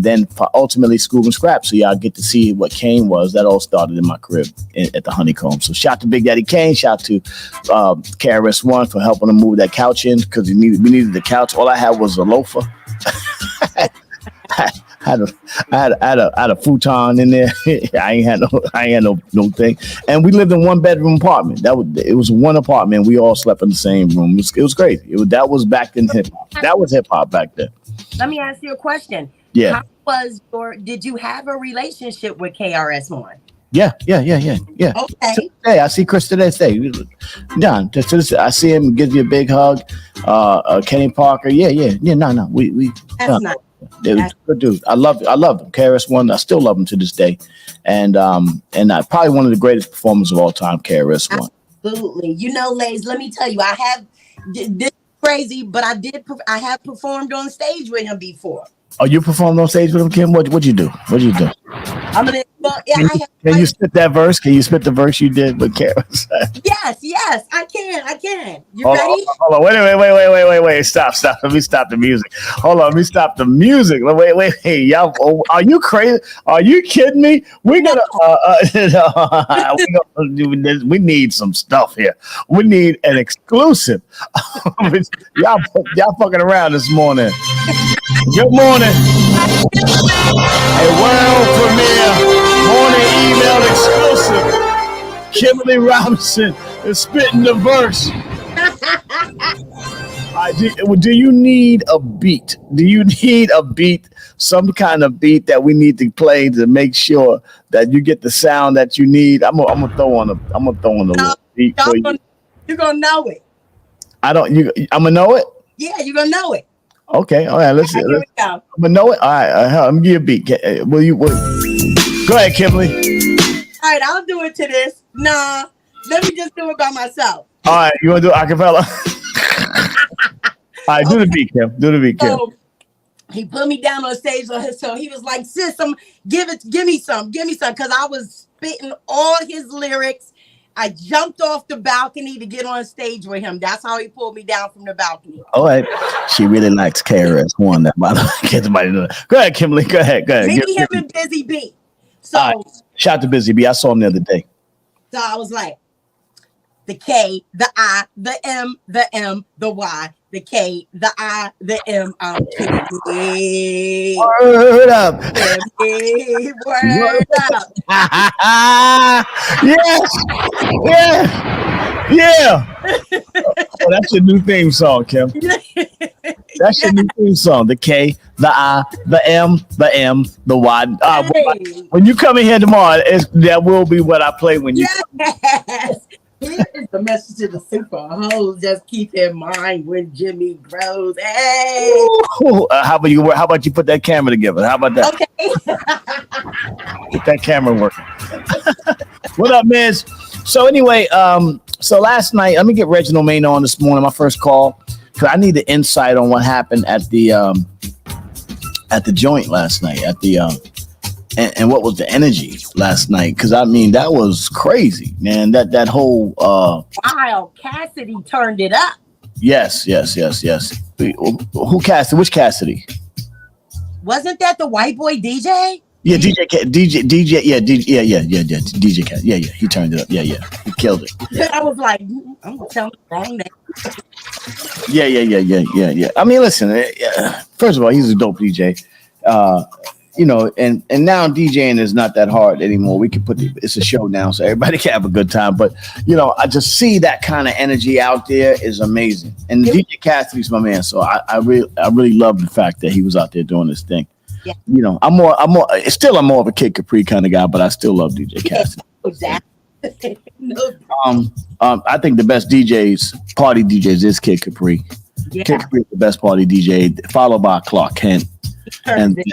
then ultimately Scoob and Scrap. So y'all get to see what Kane was. That all started in my crib at the Honeycomb. So shout out to Big Daddy Kane. Shout out to KRS-One for helping him move that couch in, because we needed the couch. All I had was a loafer. I had a futon in there. I ain't had no thing. And we lived in one bedroom apartment. It was one apartment. We all slept in the same room. It was great. That was back in hip hop. That was hip hop back then. Let me ask you a question. Yeah. Did you have a relationship with KRS-One? Yeah. Okay. Hey, I see Chris today. Done. I see him, gives you a big hug. Kenny Parker. Yeah. No. We. That's nice. It was good dude. I love him. KRS-One. I still love him to this day, and probably one of the greatest performers of all time. KRS-One. Absolutely. Ladies, let me tell you, I have this crazy, but I have performed on stage with him before. Oh, you performed on stage with him, Kim? What'd you do? I'm gonna. Well, yeah, can you spit that verse? Can you spit the verse you did with Karen? Yes, I can. You ready? Hold on. Wait. Stop. Let me stop the music. Hold on. Let me stop the music. Wait. Y'all, are you crazy? Are you kidding me? We gotta do this. We need some stuff here. We need an exclusive. y'all fucking around this morning. Good morning. A world premiere morning email exclusive. Kimberly Robinson is spitting the verse. Do you need a beat? Do you need a beat? Some kind of beat that we need to play to make sure that you get the sound that you need. I'm gonna throw on a little beat for you. You're gonna know it. I'm gonna know it. Yeah, you're gonna know it. Okay, all right. Let's see. Here we go. I'm gonna know it. All right. Let me give you a beat. Go ahead, Kimberly. All right, I'll do it to this. Nah, let me just do it by myself. All right, you want to do acapella? All right, do the beat, Kim. Do the beat, Kim. So he put me down on stage, so he was like, "Sis, give me some," because I was spitting all his lyrics. I jumped off the balcony to get on stage with him. That's how he pulled me down from the balcony. All right, she really likes KRS-One. That by the way, go ahead, Kimberly. Go ahead. Maybe him and Busy B. So right. Shout out to Busy B. I saw him the other day. So I was like, the K, the I, the M, the Y, the K, the I, the M. I'm kidding. Word up. Word up. Yeah. Oh, that's your new theme song, Kim. That's your new theme song. The K, the I, the M, the Y. When you come in here tomorrow, that will be what I play when you come. Here's the message to the super hoes. Just keep in mind when Jimmy grows. Hey. How about you put that camera together? How about that? Okay. Get that camera working. What up, Miz? So anyway, so last night, let me get Reginald Maynard on this morning, my first call, because I need the insight on what happened at the joint last night, and what was the energy last night? Because I mean, that was crazy, man. That whole Wild Cassidy turned it up. Yes. Who Cassidy? Which Cassidy? Wasn't that the white boy DJ? Yeah, DJ, DJ Cat. Yeah, he turned it up. Yeah, he killed it. I was like, I'm gonna tell him the wrong name. Yeah. I mean, listen. First of all, he's a dope DJ. And now DJing is not that hard anymore. We can it's a show now, so everybody can have a good time. But I just see that kind of energy out there is amazing. And DJ Cassidy's my man, so I really love the fact that he was out there doing this thing. Yeah. I'm more of a Kid Capri kind of guy, but I still love DJ Cassidy. Exactly. I think the best party DJs is Kid Capri. Yeah. Kid Capri is the best party DJ, followed by Clark Kent. And then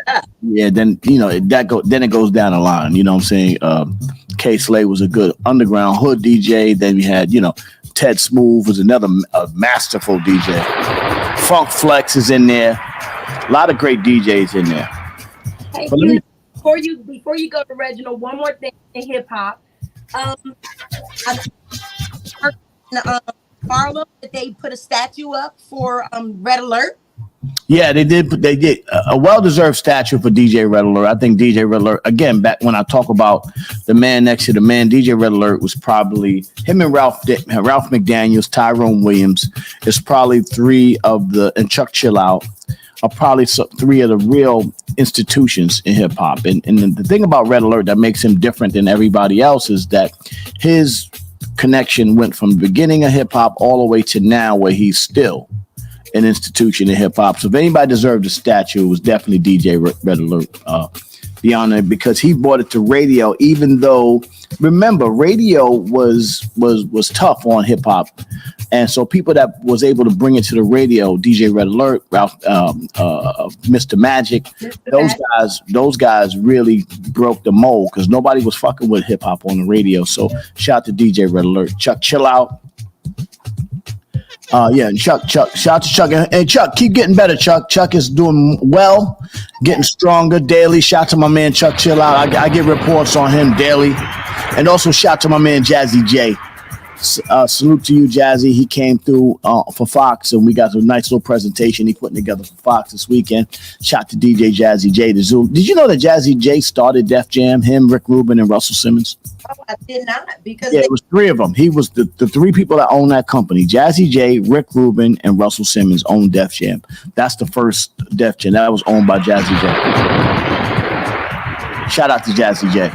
it goes down the line. You know what I'm saying? K Slay was a good underground hood DJ. Then we had, Ted Smooth was another masterful DJ. Funk Flex is in there. A lot of great DJs in there. Hey, before you go to Reginald, one more thing in hip hop. Harlem, that they put a statue up for Red Alert. Yeah, they did a well-deserved statue for DJ Red Alert. I think DJ Red Alert, again, back when I talk about the man next to the man, DJ Red Alert was probably him and Ralph McDaniels, Tyrone Williams is probably and Chuck Chill Out are probably three of the real institutions in hip hop. And the thing about Red Alert that makes him different than everybody else is that his connection went from the beginning of hip hop all the way to now, where he's still an institution in hip hop. So if anybody deserved a statue, it was definitely DJ Red Alert. Beyond it, because he brought it to radio, even though, remember, radio was tough on hip hop, and so people that was able to bring it to the radio, DJ Red Alert, Ralph, Mr. Magic, those guys really broke the mold because nobody was fucking with hip hop on the radio. So shout out to DJ Red Alert, Chuck Chill Out. Yeah, Chuck. Shout out to Chuck. And Chuck, keep getting better, Chuck. Chuck is doing well, getting stronger daily. Shout out to my man Chuck Chill Out. I get reports on him daily. And also shout out to my man Jazzy J. Salute to you, Jazzy. He came through for Fox, and we got a nice little presentation he putting together for Fox this weekend. Shout out to DJ Jazzy J. The Zoo. Did you know that Jazzy J started Def Jam? Him, Rick Rubin, and Russell Simmons. Oh, I did not, because it was three of them. He was the three people that own that company. Jazzy J, Rick Rubin, and Russell Simmons owned Def Jam. That's the first Def Jam that was owned by Jazzy J. Shout out to Jazzy J.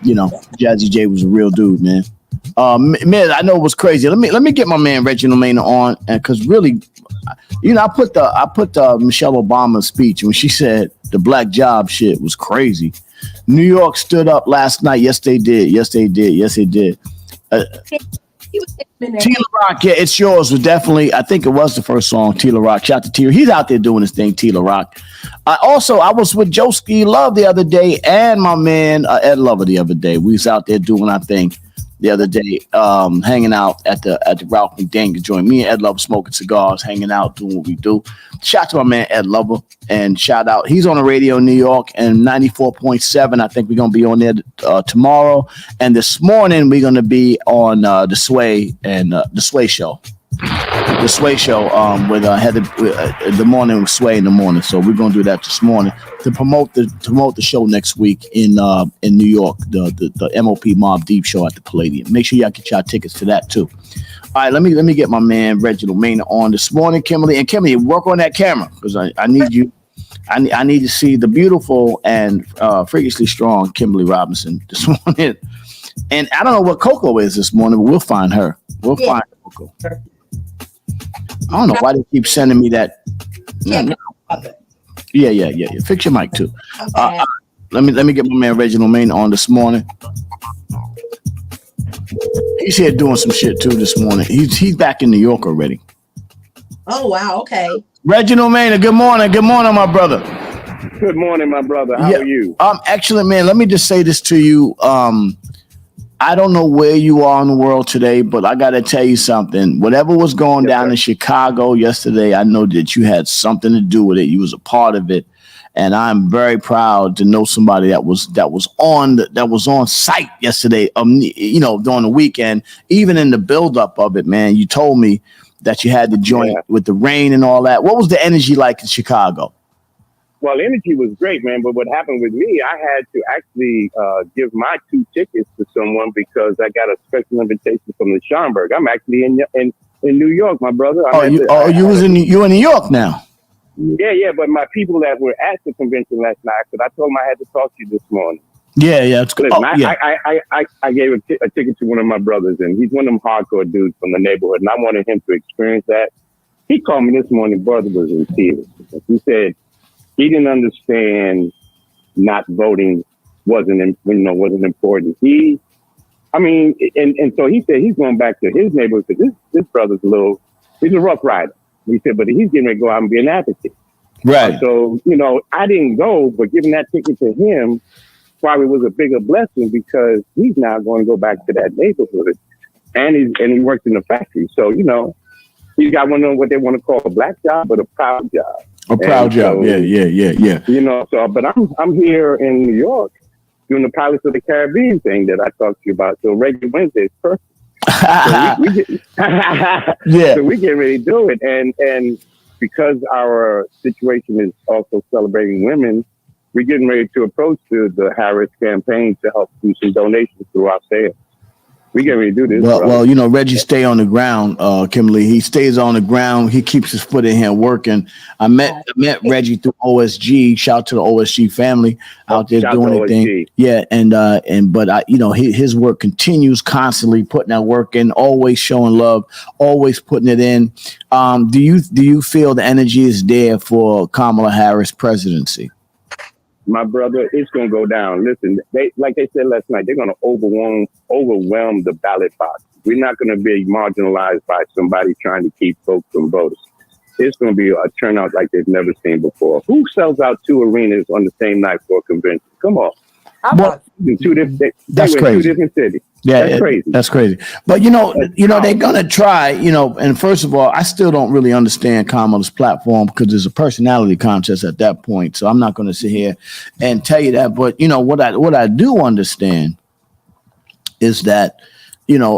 You know, Jazzy J was a real dude, man. Man, I know it was crazy. Let me get my man Reginald Maynard on, and because really, you know, I put the Michelle Obama speech when she said the black job shit was crazy. New York stood up last night. Yes, they did. Tila Rock, yeah, It's Yours was definitely, I think it was the first song, Tila Rock. Shout out to Tila. He's out there doing his thing, Tila Rock. I was with Joski Love the other day and my man Ed Lover the other day. We was out there doing our thing the other day, hanging out at the Ralph McDaniel joint. Me and Ed Lover smoking cigars, hanging out, doing what we do. Shout out to my man Ed Lover, and shout out. He's on the radio in New York and 94.7. I think we're gonna be on there tomorrow. And this morning we're gonna be on the Sway and the Sway Show. The Sway Show with Heather the morning with Sway in the morning. So we're gonna do that this morning to promote the show next week in New York, the MOP Mobb Deep show at the Palladium. Make sure y'all get y'all tickets to that too. All right, let me get my man Reginald Maynard on this morning, Kimberly. And Kimberly, work on that camera because I need you. I need to see the beautiful and freakishly strong Kimberly Robinson this morning. And I don't know what Coco is this morning, but we'll find her. We'll find Coco. I don't know why they keep sending me that. Yeah. Fix your mic too. Okay. Let me get my man Reginald Maynard on this morning. He's here doing some shit too this morning. He's back in New York already. Oh wow, okay. Reginald Maynard, good morning. Good morning, my brother. Good morning, my brother. How are you? Excellent, man. Let me just say this to you. I don't know where you are in the world today, but I got to tell you something. Whatever was going down in Chicago yesterday, I know that you had something to do with it. You was a part of it, and I'm very proud to know somebody that was on site yesterday. You know, during the weekend, even in the buildup of it, man. You told me that you had the joint with the rain and all that. What was the energy like in Chicago? Well, energy was great, man. But what happened with me, I had to actually give my 2 tickets to someone because I got a special invitation from the Schomburg. I'm actually in New York, my brother. You in New York now? Yeah. But my people that were at the convention last night, because I told them I had to talk to you this morning. Yeah, it's good. Listen, I gave a ticket to one of my brothers, and he's one of them hardcore dudes from the neighborhood, and I wanted him to experience that. He called me this morning. Brother was in tears. He said he didn't understand not voting wasn't important. And so he said he's going back to his neighborhood because this brother's he's a rough rider. He said, but he's getting ready to go out and be an advocate. Right. So, I didn't go, but giving that ticket to him probably was a bigger blessing because he's now going to go back to that neighborhood. And he works in the factory. So, he's got one of what they want to call a black job, but a proud job. A proud job. Yeah. But I'm here in New York doing the Pirates of the Caribbean thing that I talked to you about. So Reggae Wednesday is perfect. So we get ready to do it. And because our situation is also celebrating women, we're getting ready to approach the Harris campaign to help do some donations through our sales. We get ready to do this. Well, Reggie stay on the ground, Kimberly. He stays on the ground. He keeps his foot in here working. I met Reggie through OSG. Shout out to the OSG family out there doing the thing. Yeah, but his work continues constantly, putting that work in, always showing love, always putting it in. Do you feel the energy is there for Kamala Harris presidency? My brother, it's going to go down. Listen, like they said last night, they're going to overwhelm the ballot box. We're not going to be marginalized by somebody trying to keep folks from voting. It's going to be a turnout like they've never seen before. Who sells out 2 arenas on the same night for a convention? Come on. That's crazy. 2 different cities. Yeah, that's crazy. That's crazy. But they're gonna try. And first of all, I still don't really understand Kamala's platform because there's a personality contest at that point. So I'm not going to sit here and tell you that. But what I do understand is that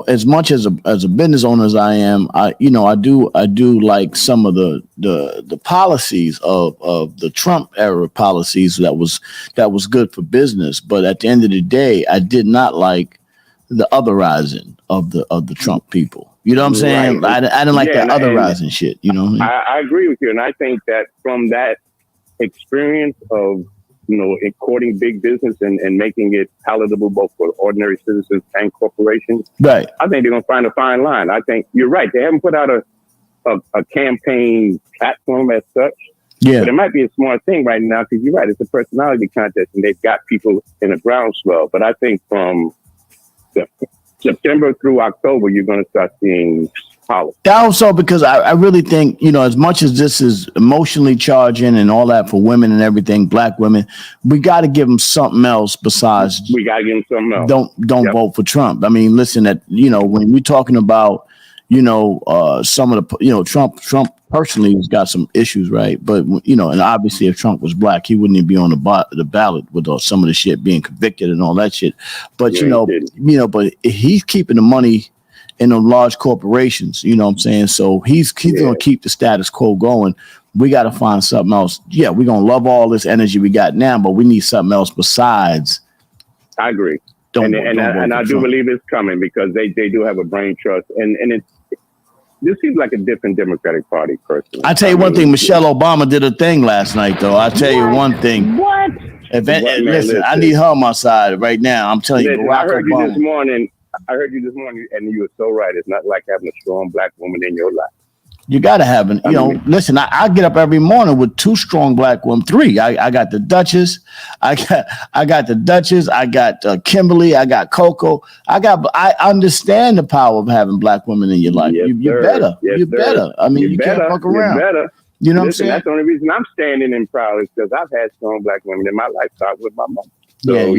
as much as a business owner as I am, I do like some of the policies of the Trump era policies that was good for business. But at the end of the day, I did not like the otherizing of the Trump people. You know what I'm saying? Right. I didn't like that otherizing shit. You know what I mean? I agree with you, and I think that from that experience of courting big business and making it palatable both for ordinary citizens and corporations. Right. I think they're going to find a fine line. I think you're right. They haven't put out a campaign platform as such. Yeah. But it might be a smart thing right now because you're right. It's a personality contest and they've got people in a groundswell. But I think from September through October, you're going to start seeing policy. Also, because I really think, as much as this is emotionally charging and all that for women and everything, black women, we got to give them something else besides. We got to give them something else. Don't vote for Trump. I mean, listen, when we're talking about, some of the, Trump personally has got some issues, right? But, and obviously if Trump was black, he wouldn't even be on the ballot with some of the shit being convicted and all that shit. But, but he's keeping the money in the large corporations, you know what I'm saying? So he's going to keep the status quo going. We got to find something else. Yeah, we're going to love all this energy we got now, but we need something else besides. I agree. And I do believe it's coming because they do have a brain trust. And this seems like a different Democratic Party person. I tell you one thing, Michelle Obama did a thing last night, though. I tell you one thing. What? Listen, I need her on my side right now. I'm telling you, Barack I heard Obama. you this morning, and you were so right. It's not like having a strong black woman in your life. You got to have it. Listen, I get up every morning with 2 strong black women, 3. I got the Duchess. I got the Duchess. I got Kimberly. I got Coco. I understand the power of having black women in your life. Yes, you better. Yes, you better. I mean, you can't fuck around. You better. You know what I'm saying? That's the only reason I'm standing in proud is because I've had strong black women in my life. Start with my mom. So,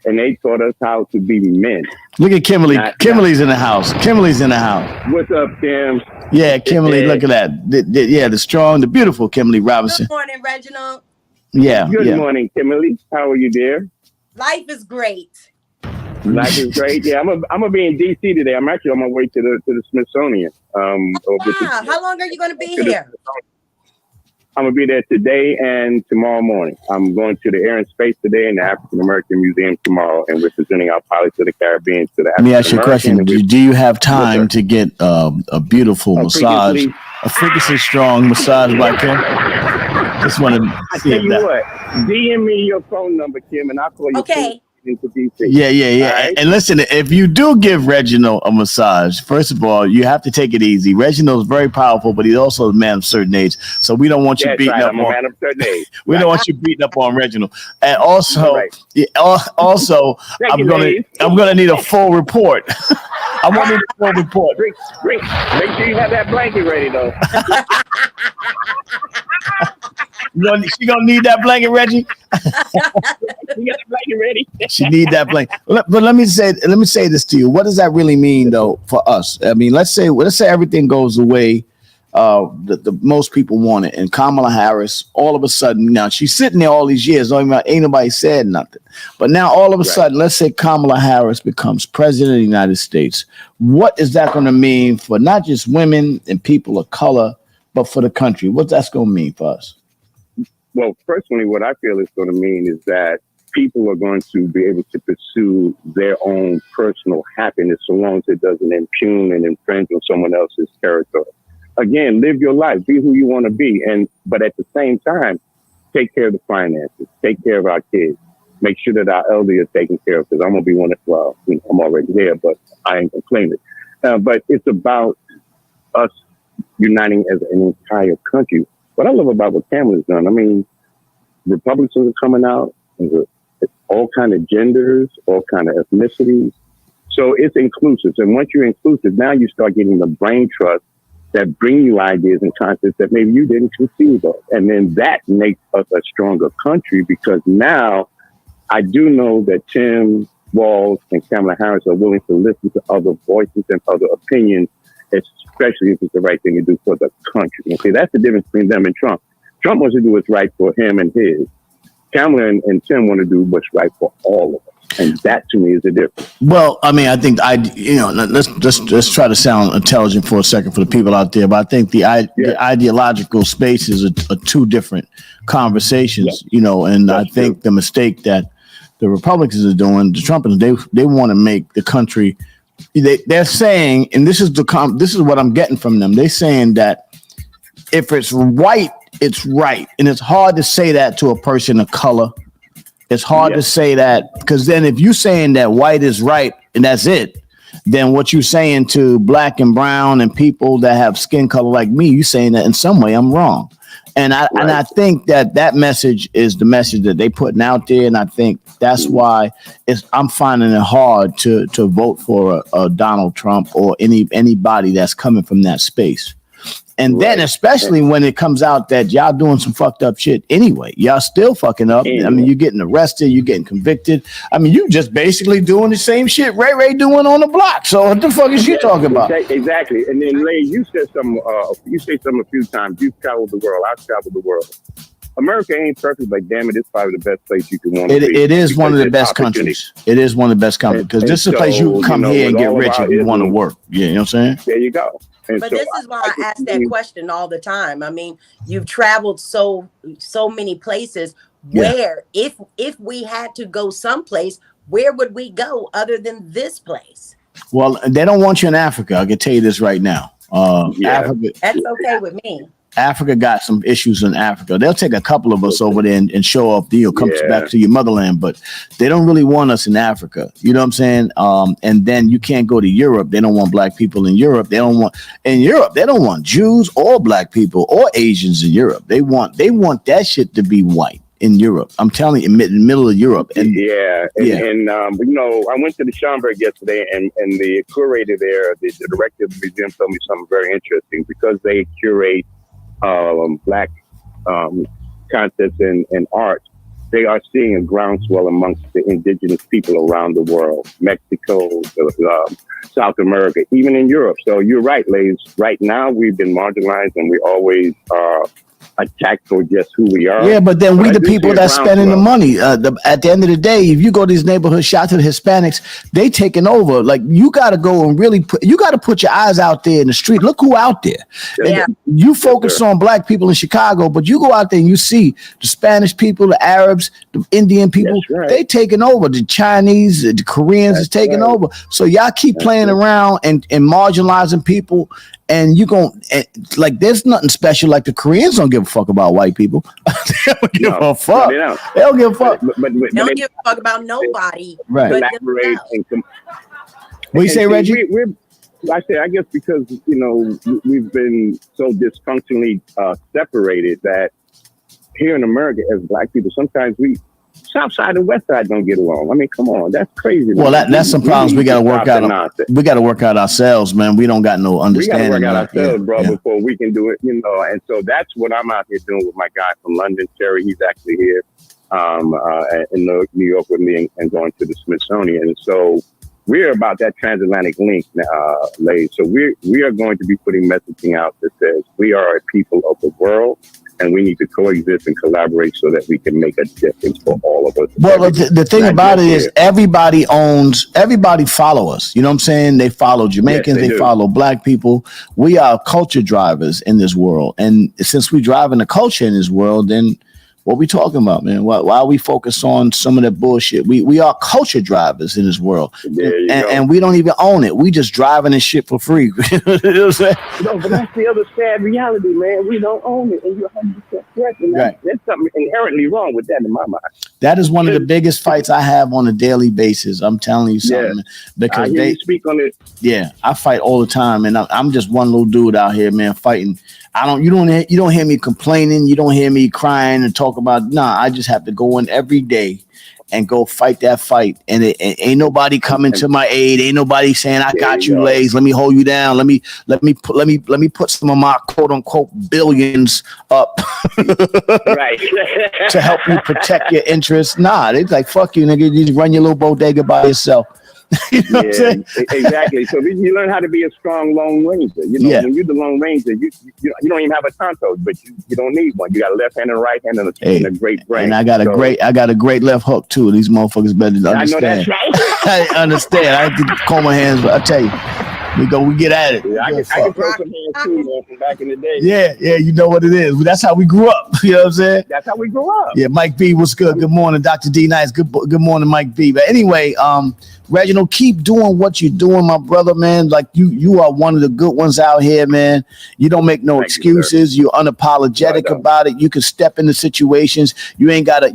and they taught us how to be men. Look at Kimberly. Kimberly's in the house. Kimberly's in the house. What's up, Kim? Yeah, Kimberly. Look at that. The strong, the beautiful Kimberly Robinson. Good morning, Reginald. Yeah. Good morning, Kimberly. How are you, dear? Life is great. Life is great. Yeah, I'm gonna be in DC today. I'm actually on my way to the Smithsonian. How long are you going to be here? I'm going to be there today and tomorrow morning. I'm going to the Air and Space today and the African American Museum tomorrow and we're presenting our pilots of the Caribbean to the African American. Let me ask you a question. Do you have time to get a beautiful massage, a freakishly strong massage by Kim? Just want to see that. What? DM me your phone number, Kim, and I'll call you. Okay. Into DC. Yeah. Right? And listen, if you do give Reginald a massage, first of all, you have to take it easy. Reginald's very powerful, but he's also a man of a certain age. So we don't want you beating up on. I'm a man of certain age. We don't want you beating up on Reginald. And also, I'm gonna need a full report. I want a full report. Make sure you have that blanket ready, though. She gonna need that blanket, Reggie. You got the blanket ready. She need that blanket. But let me say this to you. What does that really mean, though, for us? I mean, let's say everything goes the way the most people want it, and Kamala Harris, all of a sudden, now she's sitting there all these years, ain't nobody said nothing. But now all of a sudden, let's say Kamala Harris becomes president of the United States. What is that going to mean for not just women and people of color, but for the country? What's that's going to mean for us? Well, personally, what I feel it's going to mean is that people are going to be able to pursue their own personal happiness so long as it doesn't impugn and infringe on someone else's territory. Again, live your life, be who you want to be. But at the same time, take care of the finances, take care of our kids, make sure that our elderly are taken care of. Because I'm going to be I'm already there, but I ain't complaining. But it's about us uniting as an entire country. What I love about what Kamala's done, I mean, Republicans are coming out, it's all kind of genders, all kind of ethnicities. So it's inclusive. And once you're inclusive, now you start getting the brain trust that bring you ideas and concepts that maybe you didn't conceive of. And then that makes us a stronger country because now I do know that Tim, Walz and Kamala Harris are willing to listen to other voices and other opinions, especially if it's the right thing to do for the country. You see, that's the difference between them and Trump. Trump wants to do what's right for him and his. Kamala and Tim want to do what's right for all of us. And that to me is the difference. Well, I mean, I think let's try to sound intelligent for a second for the people out there. But I think the ideological spaces are two different conversations, and I think the mistake that the Republicans are doing, the Trumpers, they want to make the country. They're saying, and this is what I'm getting from them. They're saying that if it's white, it's right, and it's hard to say that to a person of color. It's hard to say that, because then if you're saying that white is right and that's it, then what you're saying to black and brown and people that have skin color like me, you're saying that in some way I'm wrong. And I think that message is the message that they putting out there, and I think that's why I'm finding it hard to vote for a Donald Trump or anybody that's coming from that space. And then especially when it comes out that y'all doing some fucked up shit anyway. Y'all still fucking up. I mean, you're getting arrested, you're getting convicted. I mean, you just basically doing the same shit Ray doing on the block. So what the fuck is you talking about? Exactly. And then, Lay, you said something a few times. You've traveled the world. I've traveled the world. America ain't perfect, but damn it, it's probably the best place you can want to be. It is one of the best countries. It is one of the best countries, because this is a place you can come here and get rich if you want to work. Yeah, you know what I'm saying? There you go. And but this is why I ask that question all the time. I mean, you've traveled so many places. Where, if we had to go someplace, where would we go other than this place? Well, they don't want you in Africa. I can tell you this right now. Africa, that's okay with me. Africa got some issues in Africa. They'll take a couple of us over there and show off deal, come back to your motherland, but they don't really want us in Africa. You know what I'm saying? And then you can't go to Europe. They don't want black people in Europe. They don't want Jews or black people or Asians in Europe. They want that shit to be white in Europe. I'm telling you, in the middle of Europe. And I went to the Schomburg yesterday, and the curator there, the director of the museum, told me something very interesting, because they curate black concepts and art. They are seeing a groundswell amongst the indigenous people around the world, Mexico, South America, even in Europe. So you're right, ladies. Right now, we've been marginalized, and we always are attacked for just who we are. Yeah, but then we the people that's spending the money. At the end of the day, if you go to these neighborhoods, shout to the Hispanics, they taking over. Like, you got to go and really put your eyes out there in the street. Look who out there. Yeah. You focus on black people in Chicago, but you go out there and you see the Spanish people, the Arabs, the Indian people, they taking over. The Chinese, the Koreans is taking over. So y'all keep playing around and marginalizing people. And there's nothing special. Like, the Koreans don't give a fuck about white people. They don't give a fuck. They don't give a fuck. They don't give a fuck about nobody. Right. What you say, Reggie? I guess because, we've been so dysfunctionally separated that here in America, as black people, sometimes South side and West side don't get along. I mean, come on, that's crazy. Well, that's some problems we got to work out. We got to work out ourselves, man. We don't got no understanding. We got to work out ourselves, bro, before we can do it. And so that's what I'm out here doing with my guy from London, Terry. He's actually here in New York with me and going to the Smithsonian. And so we're about that transatlantic link, ladies. So we are going to be putting messaging out that says we are a people of the world, and we need to coexist and collaborate so that we can make a difference for all of us. Well, the thing about it is everybody follow us. You know what I'm saying? They follow Jamaicans, they follow black people. We are culture drivers in this world. And since we driving the culture in this world, then what we talking about, man? Why we focus on some of that bullshit? We are culture drivers in this world, and we don't even own it. We just driving this shit for free. You know what I'm saying? No, but that's the other sad reality, man. We don't own it, and you're 100% correct. And there's something inherently wrong with that in my mind. That is one of the biggest fights I have on a daily basis. I'm telling you something, because they speak on it. Yeah, I fight all the time, and I'm just one little dude out here, man, fighting. You don't hear me complaining. You don't hear me crying and talk about. Nah, I just have to go in every day and go fight that fight. And it ain't nobody coming to my aid. Ain't nobody saying, I got you, Lays. Let me hold you down. Let me put some of my quote unquote billions up Right. to help you protect your interests. Nah, they like, fuck you, nigga. You just run your little bodega by yourself. You know what I'm saying? Exactly. So you learn how to be a strong Lone Ranger. You know, when you're the Lone Ranger, you don't even have a tonto, but you don't need one. You got a left hand and a right hand and a great brain. And I got a great left hook too. These motherfuckers better understand. I know that's right. I understand. I have to comb my hands, but I tell you. We get at it. Yeah, I can throw some hands too, man, from back in the day. Yeah, you know what it is. That's how we grew up. You know what I'm saying? That's how we grew up. Yeah, Mike B, what's good? Good morning, Dr. D Nice. Good morning, Mike B. But anyway, Reginald, keep doing what you're doing, my brother, man. Like you are one of the good ones out here, man. You don't make no excuses. You're unapologetic about it. You can step into situations. You ain't gotta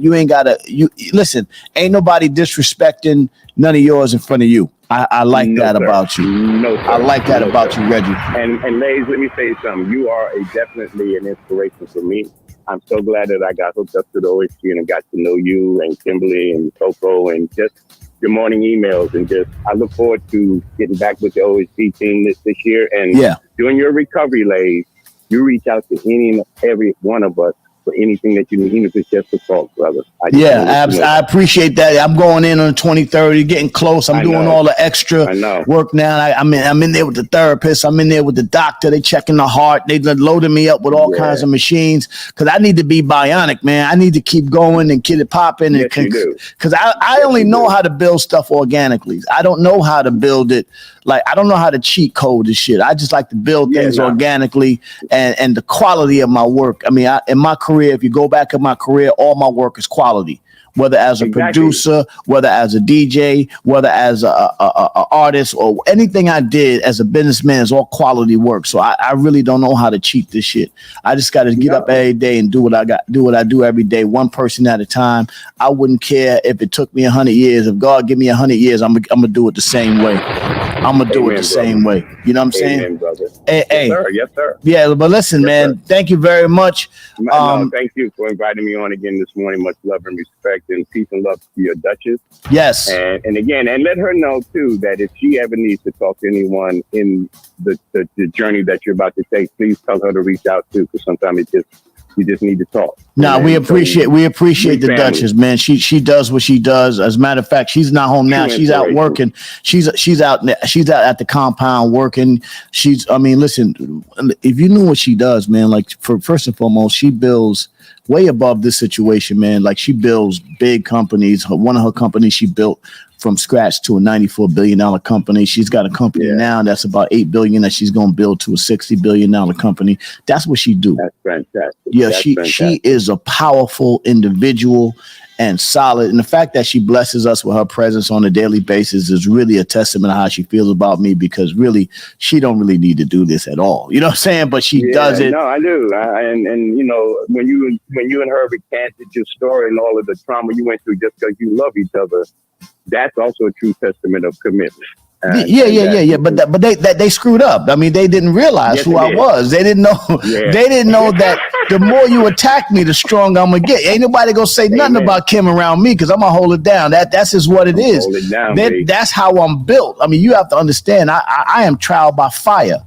listen, ain't nobody disrespecting none of yours in front of you. I like that about you. No, sir. I like that about you, Reggie. And Lays, let me say something. You are definitely an inspiration for me. I'm so glad that I got hooked up to the OSG and got to know you and Kimberly and Coco and just your morning emails. And just I look forward to getting back with the OSG team this year. And during your recovery, Lays, you reach out to any and every one of us for anything that you need, even if it's just a talk, brother. I appreciate that. I'm going in on the 23rd, getting close. I'm doing all the extra work now. I'm in there with the therapist. I'm in there with the doctor. They checking the heart. They loading me up with all kinds of machines because I need to be bionic, man. I need to keep going and get it popping. Because I only know how to build stuff organically. I don't know how to build it. Like, I don't know how to cheat code this shit. I just like to build things organically and the quality of my work. I mean, in my career, if you go back in my career, all my work is quality. Whether as a producer, whether as a DJ, whether as a artist, or anything I did as a businessman is all quality work. So I really don't know how to cheat this shit. I just got to get up every day and do what I do every day, one person at a time. I wouldn't care if it took me 100 years. If God give me 100 years, I'm gonna do it the same way. I'm gonna do it the same way. You know what I'm saying? Brother. Hey, yes, sir. Yeah, but listen, man. Sir. Thank you very much. Thank you for inviting me on again this morning. Much love and respect, and peace and love to your Duchess. Yes. And again, and let her know too that if she ever needs to talk to anyone in the journey that you're about to take, please tell her to reach out too, because sometimes you just need to talk. No, we appreciate the Duchess, man. She does what she does. As a matter of fact, she's not home now. She's out working. She's out at the compound working. Listen, if you knew what she does, man, like first and foremost, she builds way above this situation, man. Like she builds big companies. One of her companies she built from scratch to a $94 billion company. She's got a company now that's about $8 billion that she's going to build to a $60 billion company. That's what she do. That's fantastic. Yeah, she is a powerful individual and solid. And the fact that she blesses us with her presence on a daily basis is really a testament to how she feels about me, because really, she don't really need to do this at all. You know what I'm saying? But she does it. No, I do. And you know, when you and her recanted your story and all of the trauma you went through just because you love each other, that's also a true testament of commitment. Yeah. But they screwed up. I mean, they didn't realize who I was. They didn't know. They didn't know that the more you attack me, the stronger I'm gonna get. Ain't nobody gonna say nothing about Kim around me, because I'm gonna hold it down. That's just what it is. Hold it down, that's how I'm built. I mean, you have to understand. I am trial by fire.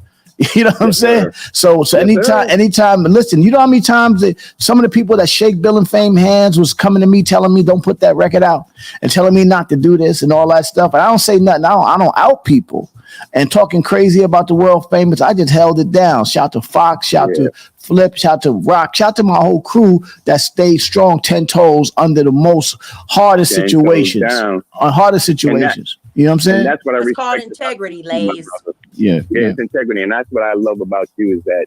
You know what I'm saying? So anytime, listen, you know how many times some of the people that shake Bill and Fame hands was coming to me telling me don't put that record out and telling me not to do this and all that stuff. And I don't say nothing. I don't out people and talking crazy about the world famous. I just held it down. Shout to Fox, shout to Flip, shout to Rock, shout to my whole crew that stayed strong 10 toes under the most hardest situations. You know what I'm saying? And that's what I respect. It's called integrity, Lays. It's integrity. And that's what I love about you, is that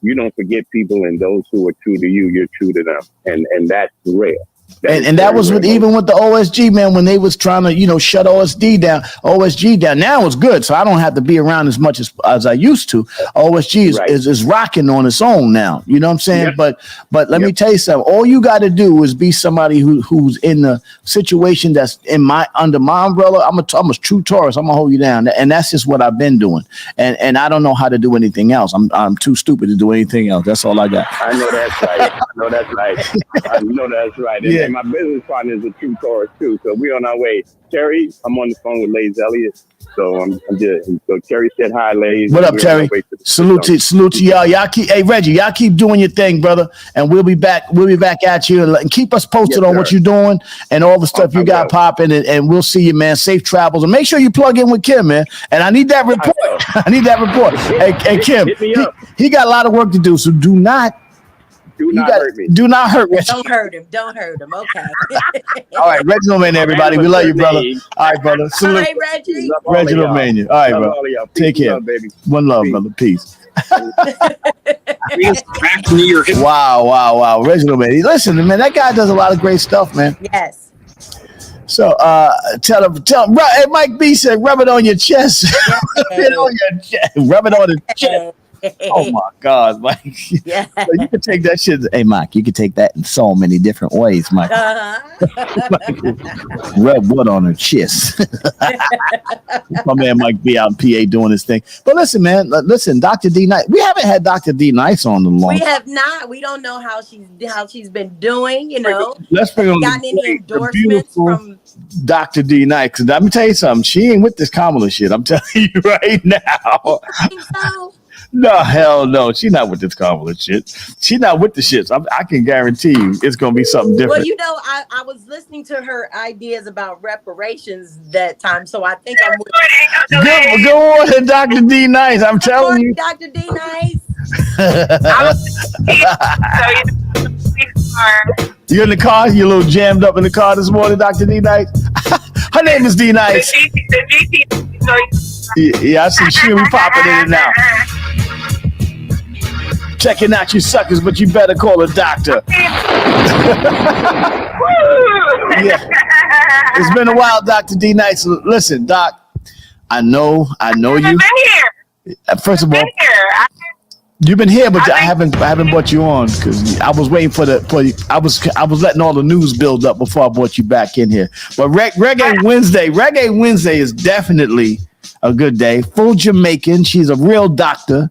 you don't forget people, and those who are true to you, you're true to them. And that's rare. And that was even with the OSG, man, when they was trying to, shut OSG down. Now it's good, so I don't have to be around as much as I used to. OSG is rocking on its own now. You know what I'm saying? Yep. But let me tell you something. All you got to do is be somebody who's in the situation that's under my umbrella. I'm a true Taurus. I'm gonna hold you down, and that's just what I've been doing. And I don't know how to do anything else. I'm too stupid to do anything else. That's all I got. I know that's right. I know that's right. Yeah. And my business partner is a true Taurus too. So we're on our way. Terry, I'm on the phone with Lays Elliott. So I'm just, so Terry said hi, Lays. What up, Terry? Salute to y'all. Y'all keep, hey Reggie, y'all keep doing your thing, brother. And we'll be back at you and keep us posted on what you're doing and all the stuff you got popping, and we'll see you, man. Safe travels, and make sure you plug in with Kim, man. And I need that report. I need that report. Hey Kim, he got a lot of work to do, so do not hurt me. Do not hurt Reggie. Don't hurt him. Don't hurt him. Okay. All right, Reggie Romania, everybody. We love you, brother. All right, brother. Salute. All right, Reggie. Reggie Romania. All right, bro. Take care. Baby. One love, brother. Peace. Wow. Reggie Romania. Listen, man, that guy does a lot of great stuff, man. Yes. So tell him. Hey, Mike B said, rub it on your chest. Rub it on your chest. Rub it on his chest. Oh my God, Mike. Yeah. So you can take that shit. Hey, Mike, you can take that in so many different ways, Mike. Rub what on her chest. My man Mike B out in PA doing his thing. But listen, man, Dr. D Nice. We haven't had Dr. D Nice on the long. We have not. We don't know how she's been doing, you know. Let's bring on gotten any endorsements from Dr. D Nice. Cause let me tell you something. She ain't with this Kamala shit. I'm telling you right now. I think so. No, hell no. She's not with this Kamala shit. She's not with the shits. I can guarantee you it's going to be something different. Well, you know, I was listening to her ideas about reparations that time, so I think I'm with Go on, Dr. D Nice. I'm telling you. Dr. D Nice. You're in the car? You're a little jammed up in the car this morning, Dr. D Nice? Her name is D Nice. Yeah, I see she popping in and now. Checking out you suckers, but you better call a doctor. Yeah. It's been a while, Dr. D Nice. Listen, Doc, I know you. First of all, you've been here, but I haven't brought you on because I was waiting I was letting all the news build up before I brought you back in here. But Reggae Wednesday is definitely a good day. Full Jamaican. She's a real doctor.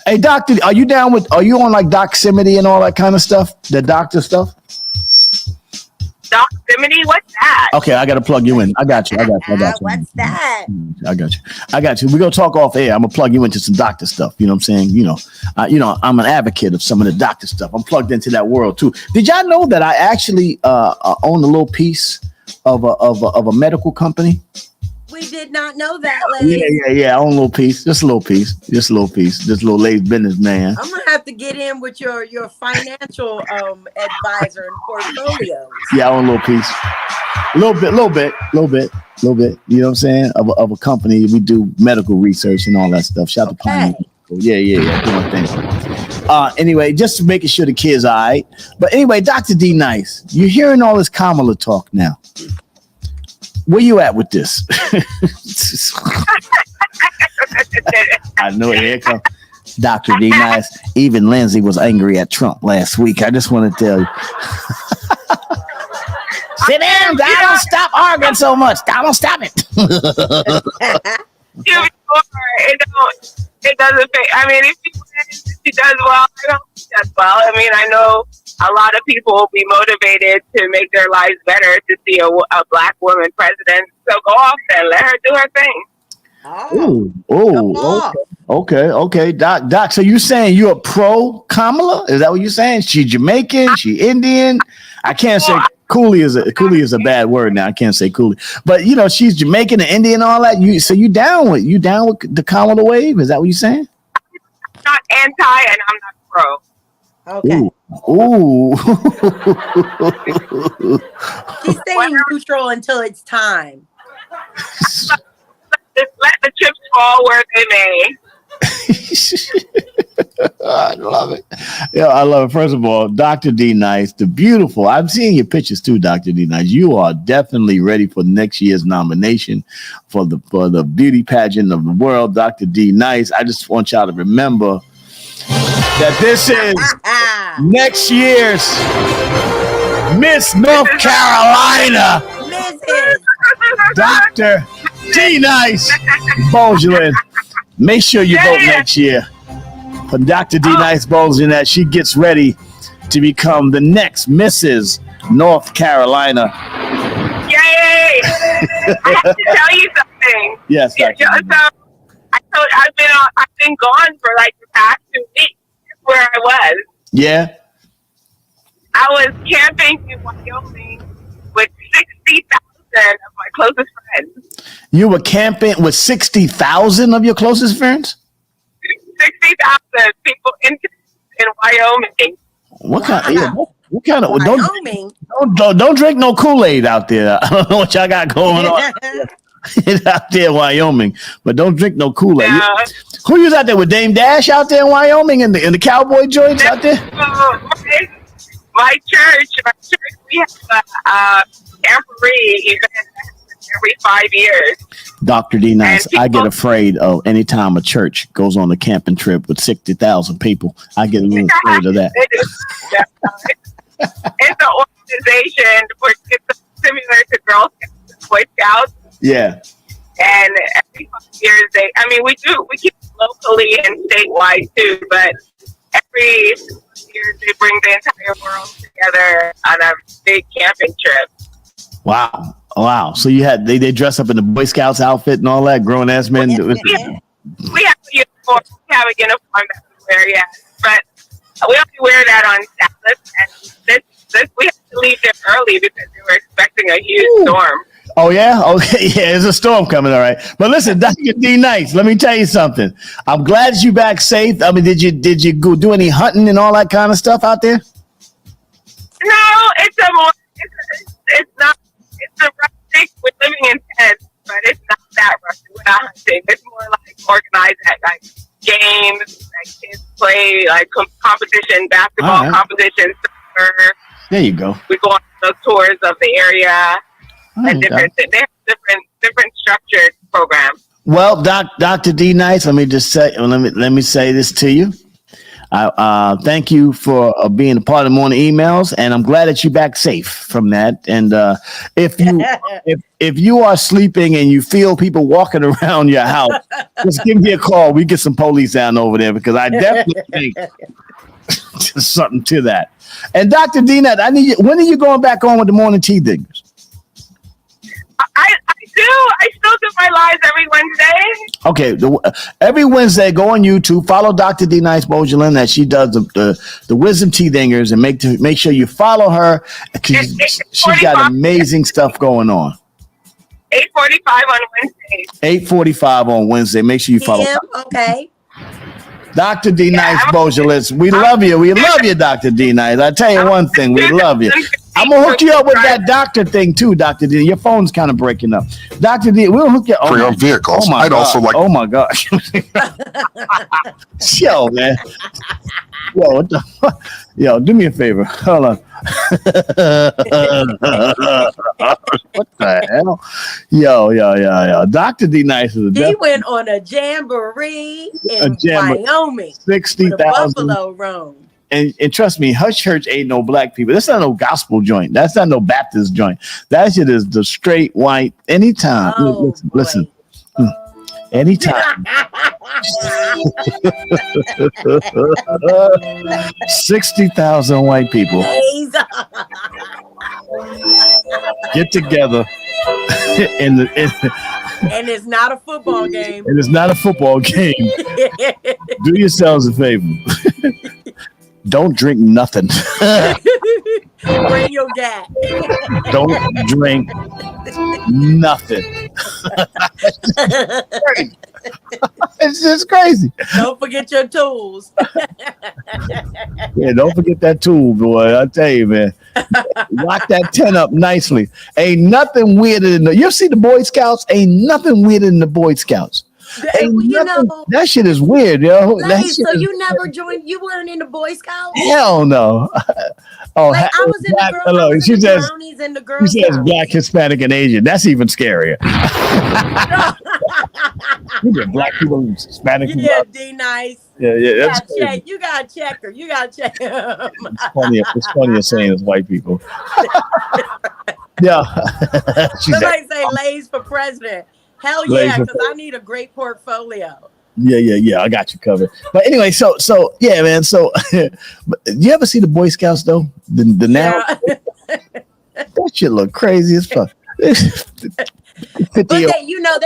Hey, doctor, are you on like Doximity and all that kind of stuff? The doctor stuff? Doximity? What's that? Okay, I got to plug you in. I got you. What's that? I got you. We're going to talk off air. I'm going to plug you into some doctor stuff. You know what I'm saying? I'm an advocate of some of the doctor stuff. I'm plugged into that world too. Did y'all know that I actually own a little piece of a medical company? We did not know that, lady. Yeah. I own a little piece. Just a little piece. Just a little lady business, man. I'm gonna have to get in with your financial advisor and portfolio. Yeah, I own a little piece. A little bit. You know what I'm saying? Of a company. We do medical research and all that stuff. Shout out to Pioneer. Yeah. Do my thing. Anyway, just making sure the kids are all right. But anyway, Dr. D Nice, you're hearing all this Kamala talk now. Where you at with this? I know it. Here comes Dr. D Nice. Even Lindsay was angry at Trump last week. I just want to tell you. Sit down, Donald. Stop arguing so much. Donald, stop it. It doesn't fit. I mean, if she does well, I don't think that's well. I mean, I know a lot of people will be motivated to make their lives better to see a black woman president. So go off and let her do her thing. Okay. Doc. So you saying you're a pro Kamala? Is that what you're saying? She Jamaican? She Indian? I can't say Coolie is a bad word now. I can't say Coolie, but she's Jamaican and Indian and all that. You down with the Kamala wave? Is that what you're saying? I'm not anti and I'm not pro. Okay. Ooh. She's staying neutral until it's time. Let the chips fall where they may. I love it. Yeah, I love it. First of all, Dr. D Nice, the beautiful. I'm seeing your pictures too, Dr. D Nice. You are definitely ready for next year's nomination for the beauty pageant of the world, Dr. D Nice. I just want y'all to remember that this is next year's Miss North Carolina, Dr. D Nice Bourgeois. Make sure you vote next year for Dr. D Nice Bourgeois that she gets ready to become the next Mrs. North Carolina. Yay! I have to tell you something. Yes, So I've been gone for like the past 2 weeks. Where I was. Yeah. I was camping in Wyoming with 60,000 of my closest friends. You were camping with 60,000 of your closest friends? 60,000 people in Wyoming. What kind? Yeah, what kind of? Wyoming. Don't drink no Kool-Aid out there. I don't know what y'all got going on out there in Wyoming, but don't drink no Kool-Aid. Yeah. Who you out there with Dame Dash out there in Wyoming and the cowboy joints out there? My church, we have a jamboree event every 5 years. Dr. D Nice, I get afraid of any time a church goes on a camping trip with 60,000 people. I get a little afraid of that. It's an organization where it's similar to Girl Scouts and Boy Scouts. Yeah. And every 5 years, we keep it locally and statewide too, but every year they bring the entire world together on a big camping trip. Wow. So they dress up in the Boy Scouts outfit and all that, grown ass men. We have a uniform. We have a uniform that we wear, yeah. But we only wear that on Sabbath, and this we have to leave there early because we were expecting a huge storm. Oh yeah, okay, yeah. There's a storm coming, all right. But listen, Dr. D Nice, let me tell you something. I'm glad you back safe. I mean, did you go do any hunting and all that kind of stuff out there? No, it's a rustic. We're living in tents, but it's not that rustic. We're not hunting. It's more like organized at like games that kids play, like competition, basketball competitions. There you go. We go on those tours of the area. And they have different structured programs. Well, Dr. D Nice, let me say this to you. Thank you for being a part of the morning emails, and I'm glad that you're back safe from that. And if you are sleeping and you feel people walking around your house, just give me a call. We get some police down over there because I definitely think there's something to that. And Dr. D Nice, when are you going back on with the morning tea diggers? I still do my lives every Wednesday. Okay, every Wednesday, go on YouTube, follow Dr. D Nice Bojolin, that she does the Wisdom Tea Dingers, and make sure you follow her because she's got amazing stuff going on. 8:45 on Wednesday. 8:45 on Wednesday. Make sure you follow. Okay. Dr. D Nice Bojolin, we love you. We love you, Dr. D Nice. I tell you one thing, we love you. I'm gonna hook you up with that doctor thing too, Dr. D. Your phone's kind of breaking up. Dr. D, we'll hook you up. Pre-owned vehicles. I'd also like. Oh my gosh. Yo, man. Yo, what the fuck? Yo, do me a favor. Hold on. What the hell? Yo. Dr. D Nice is He went on a jamboree in Wyoming. 60,000 Buffalo Roam. And trust me, her church ain't no black people. That's not no gospel joint. That's not no Baptist joint. That shit is the straight white. Anytime. Listen. Anytime. 60,000 white people get together and it's not a football game. And it's not a football game. Do yourselves a favor. Don't drink nothing. Bring your gat. Don't drink nothing. It's just crazy. Don't forget your tools. Yeah, don't forget that tool, boy. I tell you, man. Lock that tent up nicely. Ain't nothing weirder than you see the Boy Scouts? Ain't nothing weirder than the Boy Scouts. That shit is weird, yo. So you never joined? You weren't in the Boy Scouts? Hell no. Oh, like I was in the Brownies and the Girl Scouts. She says Black, Hispanic, and Asian. That's even scarier. You get Black people, Hispanic people. Yeah, D Nice. Yeah. You gotta check her. You gotta check her. It's funny saying it's white people. Yeah. Somebody say Lay's for president. Hell yeah, because I need a great portfolio. Yeah. I got you covered. But anyway, so yeah, man. So, but you ever see the Boy Scouts though? The now that shit look crazy as fuck. But they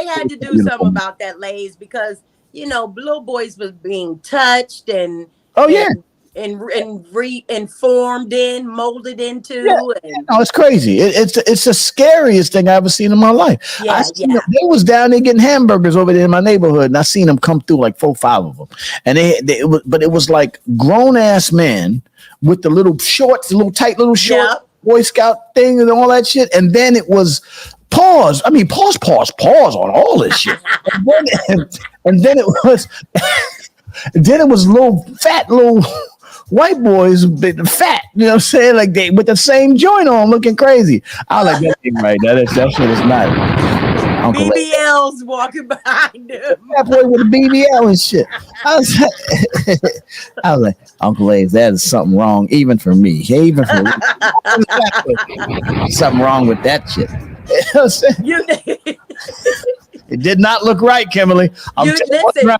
had to do something about that, Lays, because little boys was being touched and formed in, molded into. And no, it's crazy. It's the scariest thing I ever seen in my life. They was down there getting hamburgers over there in my neighborhood, and I seen them come through like 4, 5 of them, and it was like grown ass men with the little shorts, the little tight little shorts, Boy Scout thing, and all that shit, and then it was. Pause on all this shit. and then it was little white boys, fat, you know what I'm saying? Like they with the same joint on, looking crazy. I was like, that ain't right. That shit is not. Uncle BBLs walking behind him. That boy with a BBL and shit. I was like, Uncle A's, that is something wrong, even for me. Even for me. Something wrong with that shit. You know what I'm saying? It did not look right, Kimberly. Listen,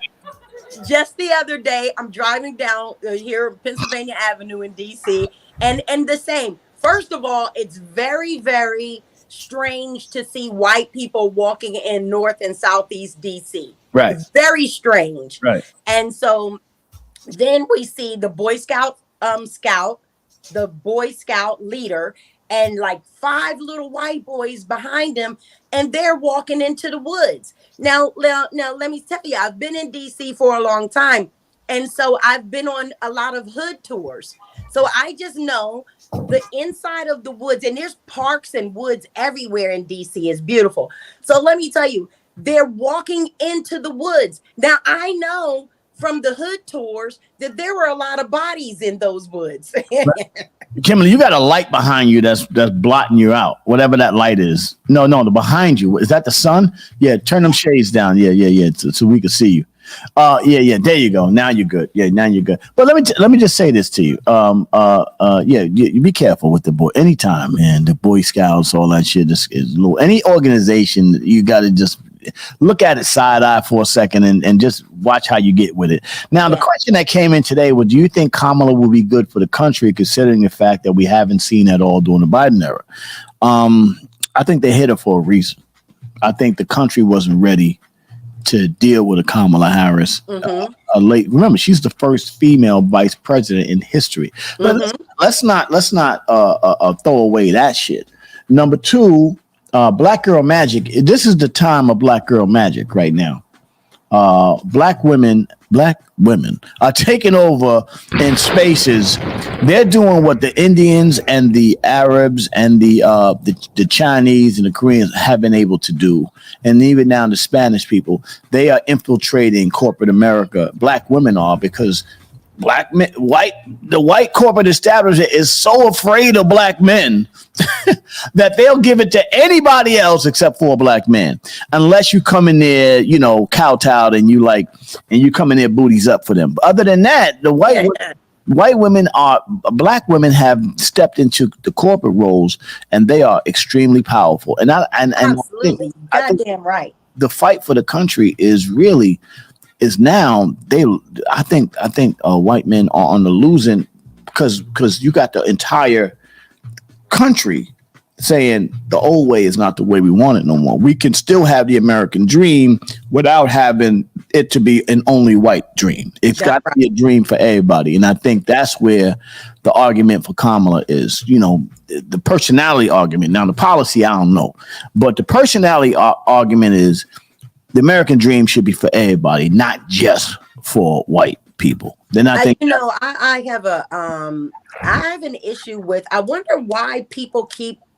just the other day, I'm driving down here Pennsylvania Avenue in DC, and the same. First of all, it's very, very strange to see white people walking in North and Southeast DC. Right. It's very strange. Right. And so then we see the Boy Scout the Boy Scout leader, and like 5 little white boys behind him, and they're walking into the woods. Now, let me tell you, I've been in DC for a long time, and so I've been on a lot of hood tours. So I just know the inside of the woods, and there's parks and woods everywhere in DC. It's beautiful. So let me tell you, they're walking into the woods. Now, I know from the hood tours that there were a lot of bodies in those woods. Kimberly, you got a light behind you that's blotting you out. Whatever that light is. No, the behind you. Is that the sun? Yeah, turn them shades down. Yeah. So we can see you. Yeah. There you go. Now you're good. Yeah, now you're good. But let me just say this to you. You be careful with the boy. Anytime, man, the Boy Scouts, all that shit is low. Any organization, you got to just look at it side eye for a second and just watch how you get with it. Now, the question that came in today was, do you think Kamala will be good for the country, considering the fact that we haven't seen that all during the Biden era? I think they hit her for a reason. I think the country wasn't ready to deal with a Kamala Harris. Remember, she's the first female vice president in history. But let's not throw away that shit. Number 2, Black Girl Magic. This is the time of Black Girl Magic right now. Black women are taking over in spaces. They're doing what the Indians and the Arabs and the Chinese and the Koreans have been able to do, and even now the Spanish people. They are infiltrating corporate America. Black women are, because the white corporate establishment is so afraid of black men that they'll give it to anybody else except for a black man, unless you come in there, kowtowed, and you come in there booties up for them. But other than that, the black women have stepped into the corporate roles, and they are extremely powerful. And absolutely, goddamn right. The fight for the country is now I think white men are on the losing, because you got the entire country saying the old way is not the way we want it no more. We can still have the American dream without having it to be an only white dream. It's got to be a dream for everybody. And I think that's where the argument for Kamala is, the personality argument. Now, the policy, I don't know, but the personality argument is, the American dream should be for everybody, not just for white people. Then I think I have an issue with. I wonder why people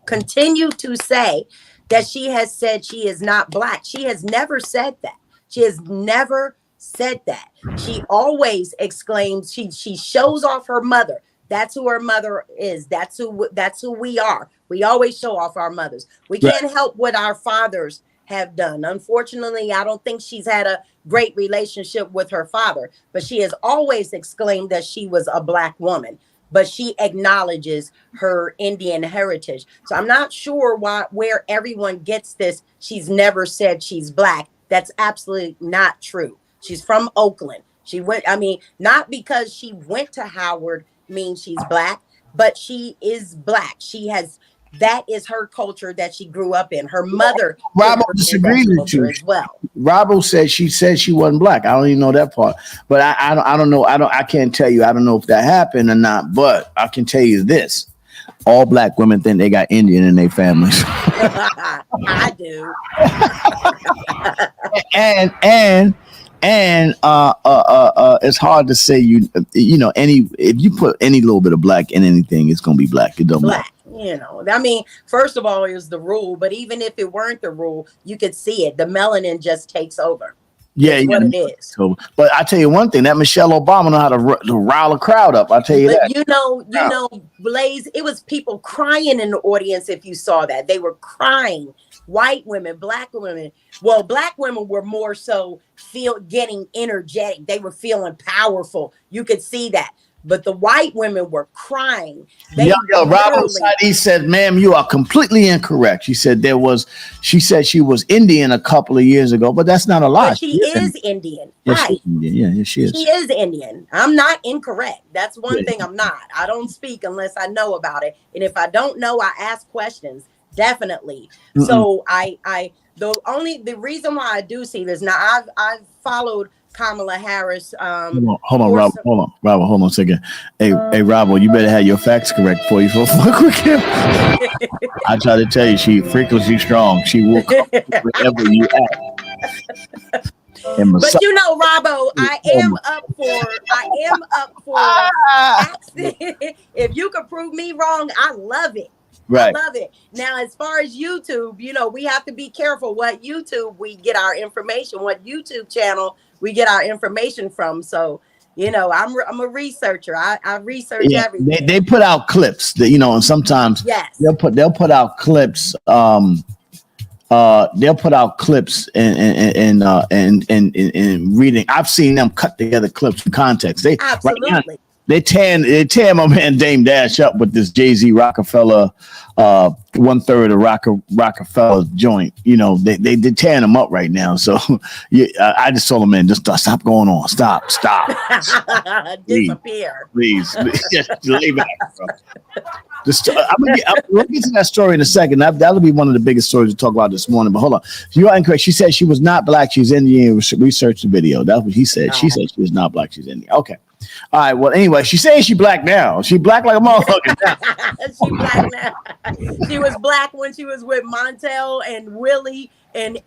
continue to say that she has said she is not black. She has never said that. She has never said that. She always exclaims. She shows off her mother. That's who her mother is. That's who we are. We always show off our mothers. We can't help what our fathers have done. Unfortunately, I don't think she's had a great relationship with her father, but she has always exclaimed that she was a black woman, but she acknowledges her Indian heritage. So I'm not sure where everyone gets this. She's never said she's black. That's absolutely not true. She's from Oakland. She went, I mean, not because she went to Howard means she's black, but she is black. That is her culture that she grew up in. Her mother Robert disagrees with you as well. Robert said she wasn't black. I don't even know that part, but I don't know. I can't tell you. I don't know if that happened or not, but I can tell you this: all black women think they got Indian in their families. I do. and it's hard to say if you put any little bit of black in anything, it's gonna be black. It don't matter. I mean, first of all, is the rule, but even if it weren't the rule, you could see it. The melanin just takes over. Yeah, what it is. So, but I tell you one thing: that Michelle Obama know how to rile a crowd up. I tell you that. You know, Blaze. It was people crying in the audience. If you saw that, they were crying. White women, black women. Well, black women were more so getting energetic. They were feeling powerful. You could see that. But the white women were crying. Robert Sadi said, "Ma'am, you are completely incorrect." She said she was Indian a couple of years ago, but that's not a lie. But she is Indian. Yes, right. She's Indian. Yeah, she is. She is Indian. I'm not incorrect. That's one thing I'm not. I don't speak unless I know about it. And if I don't know, I ask questions. Definitely. Mm-mm. So the reason why I do see this now, I've followed Kamala Harris. Hold on, Robert. Hold on a second. Hey, Robert, you better have your facts correct before you fuck with him. I try to tell you, she frequently strong. She will come wherever you at. But you know, Robbo, I am up for if you could prove me wrong, I love it. Right. I love it. Now, as far as YouTube, we have to be careful what YouTube we get our information, what YouTube channel we get our information from. So, I'm a researcher. I research everything. They put out clips that, and sometimes they'll put out clips. They'll put out clips and reading. I've seen them cut together clips in context. Absolutely. Right now, they tear my man Dame Dash up with this Jay-Z Rockefeller 1/3 of Rockefeller joint. They tearing him up right now. So I just told him, man, just stop going on. Stop. Disappear. Please. Just lay back. We'll get to that story in a second. That'll be one of the biggest stories to talk about this morning. But hold on. You are incorrect. She said she was not black. She's Indian. Research the video. That's what he said. She said she was not black. She's Indian. Okay. All right. Well, anyway, she's saying she black now. She black like a motherfucker now. She black now. She was black when she was with Montel and Willie and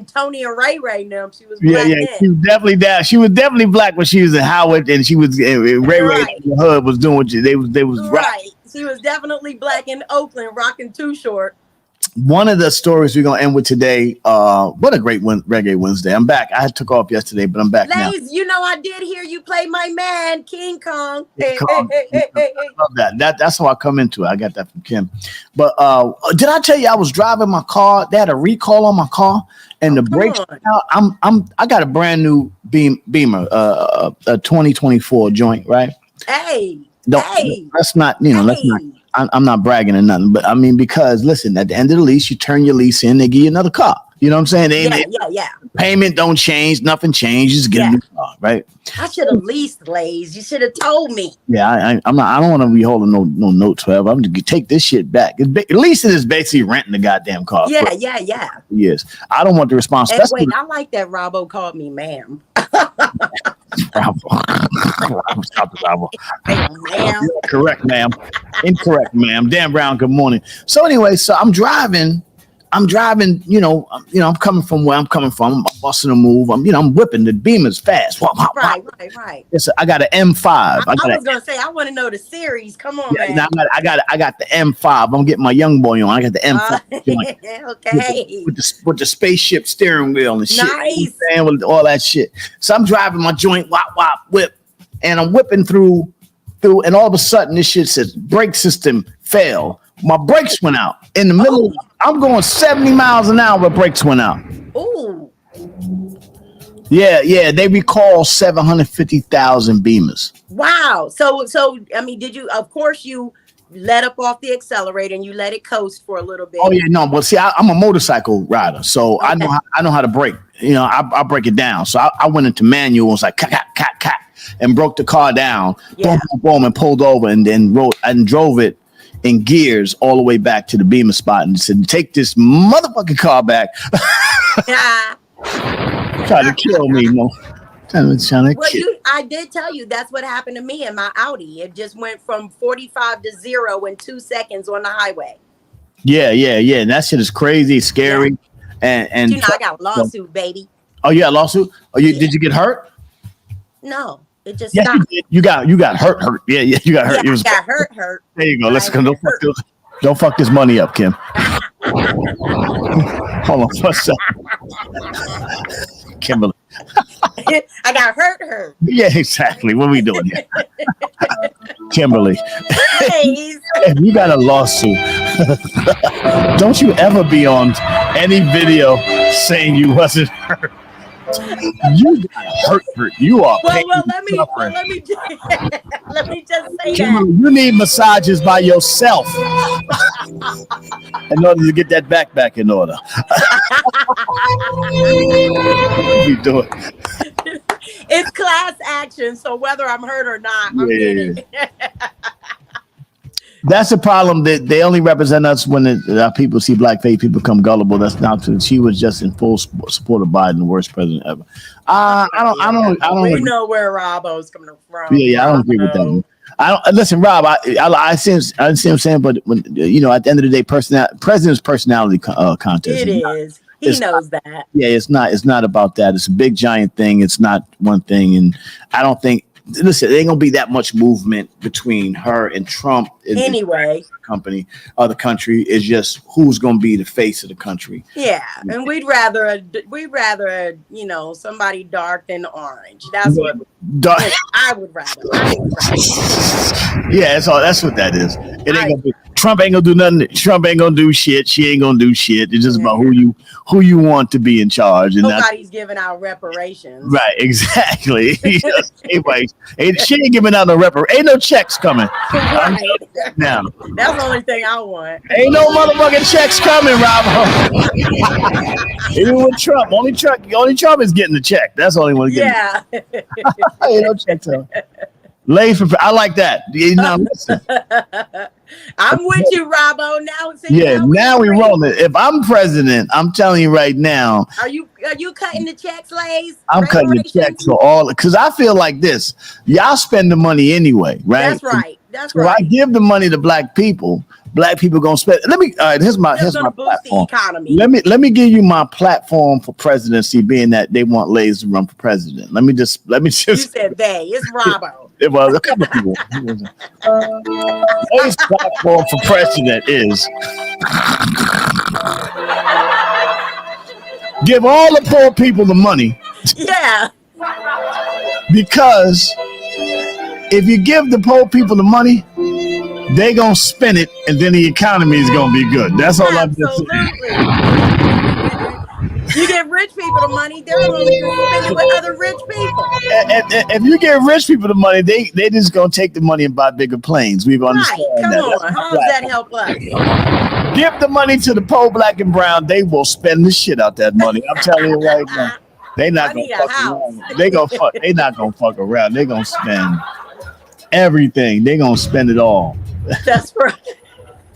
Tony and Ray Ray. Now she was black. Yeah. She was definitely down. She was definitely black when she was in Howard, and she was Ray Ray in the hood was doing what they was right. She was definitely black in Oakland, rocking Too Short. One of the stories we're gonna end with today. What a great Reggae Wednesday! I'm back. I took off yesterday, but I'm back now. I did hear you play my man King Kong. Hey. I love that. That's how I come into it. I got that from Kim. But did I tell you I was driving my car? They had a recall on my car, and the brakes. I got a brand new Beamer, a 2024 joint, right? Let's not. I'm not bragging or nothing, but I mean, because listen, at the end of the lease, you turn your lease in, they give you another car. You know what I'm saying? Yeah. Payment don't change, nothing changes. Get a new car, right? I should have leased, Lays. You should have told me. Yeah, I'm not. I don't want to be holding no notes, whatever. I'm gonna take this shit back. Leasing is basically renting the goddamn car. Yeah. Yes, I don't want the responsibility. Wait, I like that Robbo called me ma'am. Bravo. Correct, ma'am. Incorrect, ma'am. Dan Brown, good morning. So anyway, I'm driving, I'm coming from where I'm coming from. I'm busting a move. I'm whipping. The Beamer's fast. Right. Yes, I got an M5. I was gonna say I want to know the series. Come on, man. I got the M5. I'm getting my young boy on. I got the M5. Okay. With the spaceship steering wheel and shit. Nice. With all that shit. So I'm driving my joint, whip, and I'm whipping through, and all of a sudden this shit says brake system fail. My brakes went out in the middle. I'm going 70 miles an hour. Brakes went out. Ooh. Yeah. They recall 750,000 Beamers. Wow. So I mean, did you? Of course, you let up off the accelerator and you let it coast for a little bit. Oh yeah, no, but see, I'm a motorcycle rider, so okay. I know how to brake. You know, I break it down. So I went into manual, was like cat, and broke the car down, boom, and pulled over, and then drove it in gears all the way back to the Beamer spot, and said, "Take this motherfucking car back." Try to kill me, no. I did tell you that's what happened to me in my Audi. It just went from 45 to 0 in 2 seconds on the highway. Yeah. And that shit is crazy, scary. Yeah. And you know, I got a lawsuit, baby. Oh, yeah, lawsuit? Oh, did you get hurt? No, it just stopped. You got hurt. Yeah, you got hurt. Yeah, I got hurt. There you go. Let's go. Don't fuck this money up, Kim. Hold on. What's up? Kimberly. I got hurt. Yeah, exactly. What are we doing here? Kimberly. If you got a lawsuit, don't you ever be on any video saying you wasn't hurt. You got hurt. You are let me just say Kimberly, that. you need massages by yourself in order to get that back in order. What are you doing? It's class action, so whether I'm hurt or not, I'm getting it. That's the problem, that they only represent us when people see black face, people become gullible. That's not true. She was just in full support of Biden, the worst president ever. I don't. We know where Robbo's coming from. Yeah, I don't agree with that. I don't listen, Rob. I see what I'm saying, but when at the end of the day, president's personality contest. It is. He knows that. Yeah, it's not about that. It's a big giant thing. It's not one thing, and I don't think. Listen, there ain't gonna be that much movement between her and Trump. Anyway, the country is just who's gonna be the face of the country. Yeah, and we'd rather somebody dark than orange. That's what I would rather. Yeah, that's what that is. It ain't gonna be. Trump ain't gonna do nothing. Trump ain't gonna do shit. She ain't gonna do shit. It's just about who you want to be in charge. And nobody's giving out reparations. Right, exactly. Anyway, she ain't giving out no ain't no checks coming. Right. Now, that's the only thing I want. Ain't no motherfucking checks coming, Rob. Even with Trump, only Trump is getting the check. That's the only one getting. Yeah. Ain't no checks on. I like that. Listen. I'm with you, Robbo. Now we rolling. If I'm president, I'm telling you right now. Are you cutting the checks, Lays? I'm cutting the checks for all, because I feel like this. Y'all spend the money anyway, right? That's right. So I give the money to black people. Black people gonna spend. Here's my platform. Let me give you my platform for presidency, being that they want Lays to run for president. Let me just. You said they. It's Robbo. It was a couple of people. Lays' platform for president is give all the poor people the money. Yeah. Because if you give the poor people the money, they gonna spend it, and then the economy is gonna be good. That's all I'm just saying. You give rich people the money, they're going to spend it with other rich people. If you give rich people the money, they just gonna take the money and buy bigger planes. We've understood that. Come on, how does that help us? Give the money to the poor, black, and brown. They will spend the shit out that money. I'm telling you right now. They not gonna fuck around. They not gonna fuck around. They gonna spend everything. They gonna spend it all. That's right.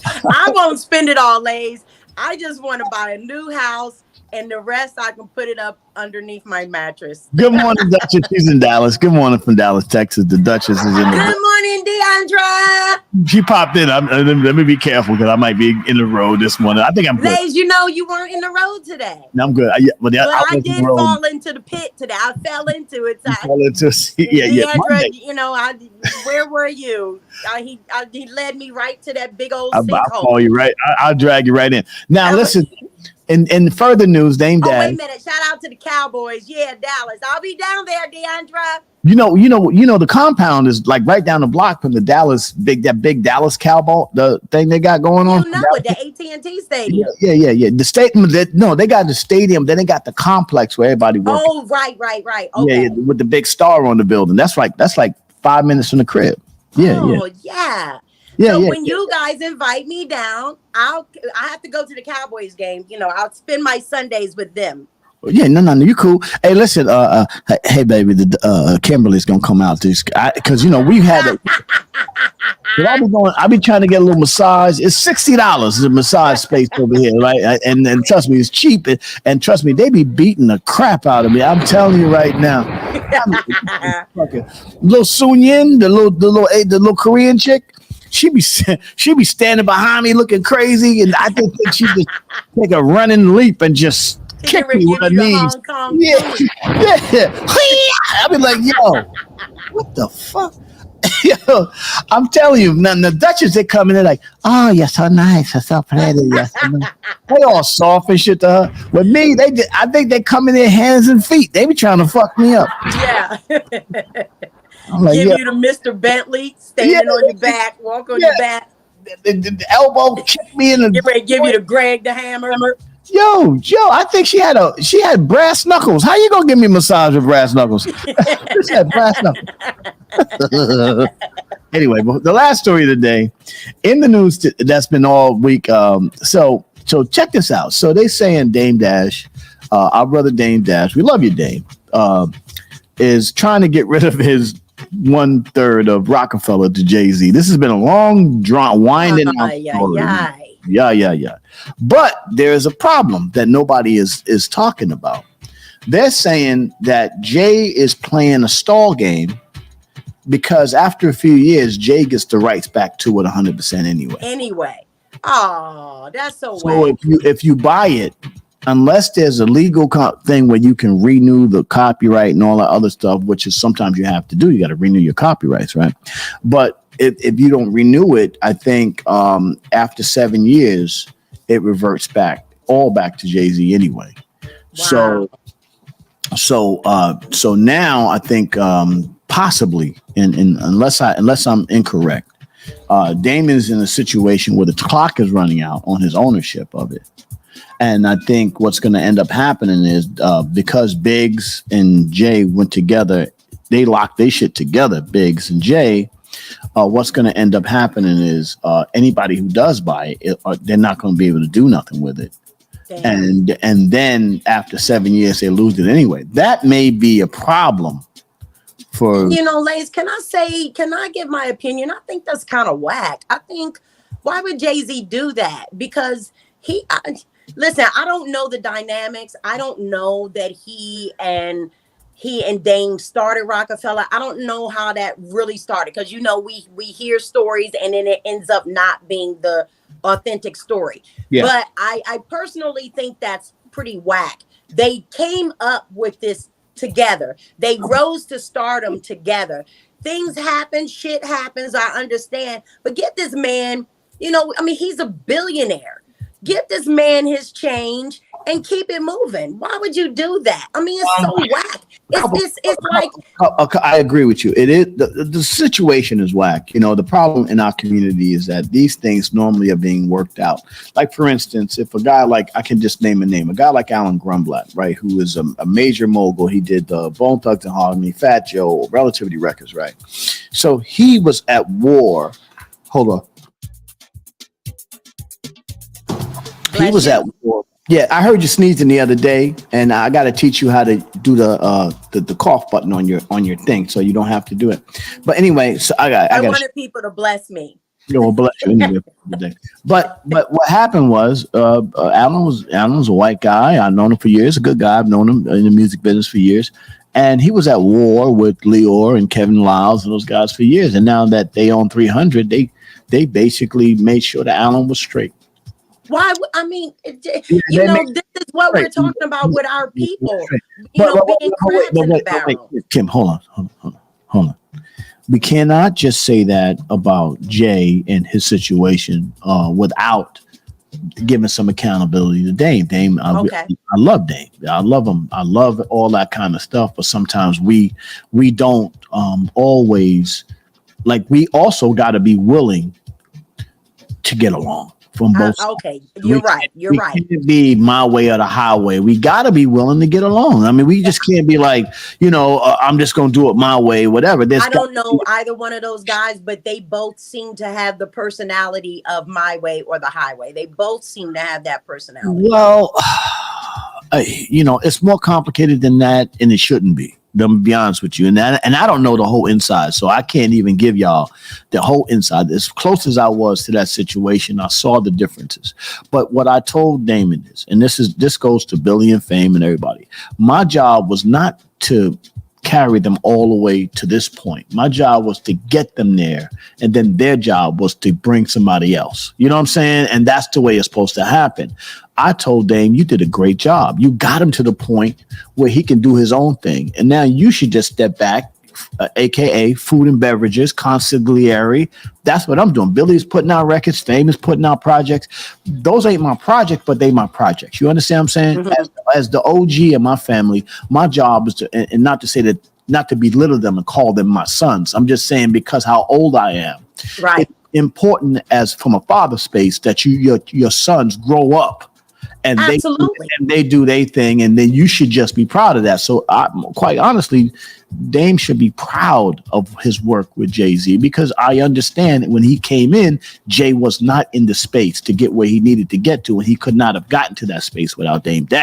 I won't spend it all, Lays. I just want to buy a new house, and the rest I can put it up underneath my mattress. Good morning, Duchess. She's in Dallas. Good morning from Dallas, Texas. The Duchess is in the. Good morning, Deandra. She popped in. Let me be careful, because I might be in the road this morning. I think I'm good. Lays, you were in the road today. No, I'm good. But I did fall into the pit today. I fell into it. Deandra, where were you? He led me right to that big old sinkhole. I'll call you right. I'll drag you right in. Now, listen. In further news, Dame Dad. Wait a minute! Shout out to the Cowboys. Yeah, Dallas. I'll be down there, Deandra. You know, the compound is like right down the block from that big Dallas Cowboy, the thing they got going on. You know it, the AT&T Stadium. Yeah. The stadium. They got the stadium. Then they got the complex where everybody works. Oh, right. Okay. Yeah, with the big star on the building. That's like 5 minutes from the crib. Yeah. Yeah, so yeah, when you guys invite me down, I have to go to the Cowboys game. I'll spend my Sundays with them. Yeah, no, you cool. Hey, listen, hey, baby, the Kimberly's gonna come out this because we've had. I be trying to get a little massage. It's $60 the massage space over here, right? And trust me, it's cheap. And trust me, they be beating the crap out of me. I'm telling you right now. Little Sun Yin, the little Korean chick. She be standing behind me looking crazy, and I think that she just take a running leap and just kick me with her knees. Yeah. I be like, yo, what the fuck? Yo, I'm telling you, now the Dutchess, they come in, they're like, oh, you're so nice, you're so pretty, you're so nice. They all soft and shit to her. With me, I think they come in their hands and feet. They be trying to fuck me up. Yeah. I'm like, Give you the Mr. Bentley, standing on your back, walk on your back. The elbow kick me in the. Get ready to give you the Greg the Hammer. Yo, Joe, I think she had brass knuckles. How you gonna give me a massage with brass knuckles? She had brass knuckles. Anyway, the last story of the day in the news that's been all week. So check this out. So they saying Dame Dash, our brother Dame Dash, we love you, Dame, is trying to get rid of his 1/3 of Rockefeller to Jay-Z. This has been a long, drawn, winding out story. Yeah. But there's a problem that nobody is talking about. They're saying that Jay is playing a stall game because after a few years, Jay gets the rights back to it 100% anyway. Oh, that's so if you buy it, unless there's a legal thing where you can renew the copyright and all that other stuff, which is sometimes you have to do, you got to renew your copyrights, right? But if you don't renew it, I think after 7 years, it reverts back to Jay-Z anyway. Wow. So now I think possibly, and unless I'm incorrect, Damon's in a situation where the clock is running out on his ownership of it. And I think what's going to end up happening is because Biggs and Jay went together, they locked their shit together, Biggs and Jay. What's going to end up happening is anybody who does buy it, they're not going to be able to do nothing with it. Damn. And then after 7 years, they lose it anyway. That may be a problem for... Lace, can I give my opinion? I think that's kind of whack. I think, why would Jay-Z do that? Because listen, I don't know the dynamics. I don't know that he and Dame started Rockefeller. I don't know how that really started because we hear stories and then it ends up not being the authentic story. Yeah. But I personally think that's pretty whack. They came up with this together. They rose to stardom together. Things happen, shit happens, I understand. But get this man, he's a billionaire. Get this man his change and keep it moving. Why would you do that? It's so whack. It's like... I agree with you. It is the situation is whack. The problem in our community is that these things normally are being worked out. Like, for instance, if a guy like, I can just name a name, a guy like Alan Grumblatt, right, who is a major mogul. He did the Bone Thugs and Harmony, Fat Joe, Relativity Records, right? So he was at war. Hold on. He was at war. Yeah, I heard you sneezing the other day, and I got to teach you how to do the cough button on your thing, so you don't have to do it. But anyway, so I wanted people to bless me. Well, bless you anyway. But what happened was, Alan was a white guy. I've known him for years. A good guy. I've known him in the music business for years, and he was at war with Leor and Kevin Lyles and those guys for years. And now that they own 300, they basically made sure that Alan was straight. Why? This is what we're talking about with our people. Being crabs in the barrel. Kim, hold on. We cannot just say that about Jay and his situation without giving some accountability to Dame. Dame, I love Dame. I love him. I love all that kind of stuff. But sometimes we don't always, like, we also got to be willing to get along. from both. Okay, you're right. You're right. It can't be my way or the highway. We got to be willing to get along. I mean, we just can't be like, I'm just going to do it my way, whatever. I don't know either one of those guys, but they both seem to have the personality of my way or the highway. They both seem to have that personality. Well, it's more complicated than that, and it shouldn't be. I'm gonna be honest with you, and I don't know the whole inside, so I can't even give y'all the whole inside. As close as I was to that situation, I saw the differences. But what I told Damon is, and this goes to Billy and Fame and everybody. My job was not to carry them all the way to this point. My job was to get them there, and then their job was to bring somebody else. You know what I'm saying? And that's the way it's supposed to happen. I told Dame, you did a great job. You got him to the point where he can do his own thing. And now you should just step back, AKA food and beverages, consigliere. That's what I'm doing. Billy's putting out records. Fame is putting out projects. Those ain't my project, but they my projects. You understand what I'm saying? Mm-hmm. As the OG of my family, my job is to, and not to say that, not to belittle them and call them my sons. I'm just saying because how old I am. Right. It's important as from a father space that your sons grow up. And they do their thing, and then you should just be proud of that. So, quite honestly, Dame should be proud of his work with Jay-Z because I understand that when he came in, Jay was not in the space to get where he needed to get to, and he could not have gotten to that space without Dame. Do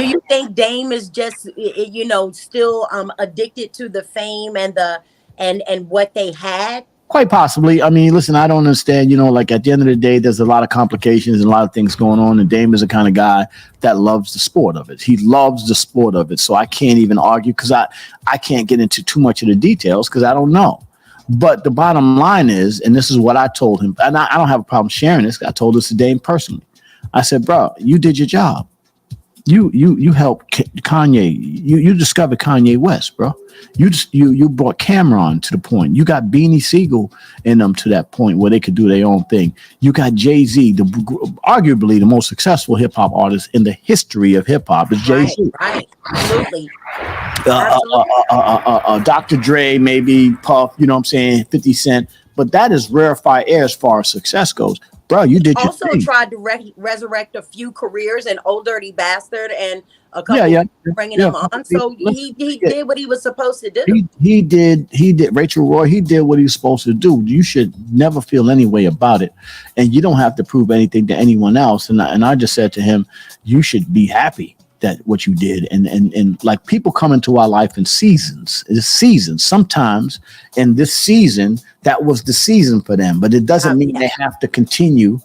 you think Dame is just, still addicted to the fame and what they had? Quite possibly. I mean, listen, I don't understand, like at the end of the day, there's a lot of complications and a lot of things going on. And Dame is the kind of guy that loves the sport of it. He loves the sport of it. So I can't even argue because I can't get into too much of the details because I don't know. But the bottom line is, and this is what I told him, and I don't have a problem sharing this. I told this to Dame personally. I said, bro, you did your job. You helped Kanye. You discovered Kanye West, bro. You brought Cameron to the point. You got Beanie Siegel in them to that point where they could do their own thing. You got Jay-Z, arguably the most successful hip hop artist in the history of hip hop is Jay-Z. Right, absolutely. Dr. Dre, maybe Puff. You know what I'm saying? 50 Cent, but that is rarefied air as far as success goes. Bro, you did also your thing. Tried to resurrect a few careers, and Old Dirty Bastard and a couple bringing him on. So he did what he was supposed to do. He did. Rachel Roy, he did what he was supposed to do. You should never feel any way about it. And you don't have to prove anything to anyone else. And I just said to him, you should be happy that what you did. And like people come into our life in seasons. It's seasons. Sometimes in this season, that was the season for them. But it doesn't mean they have to continue.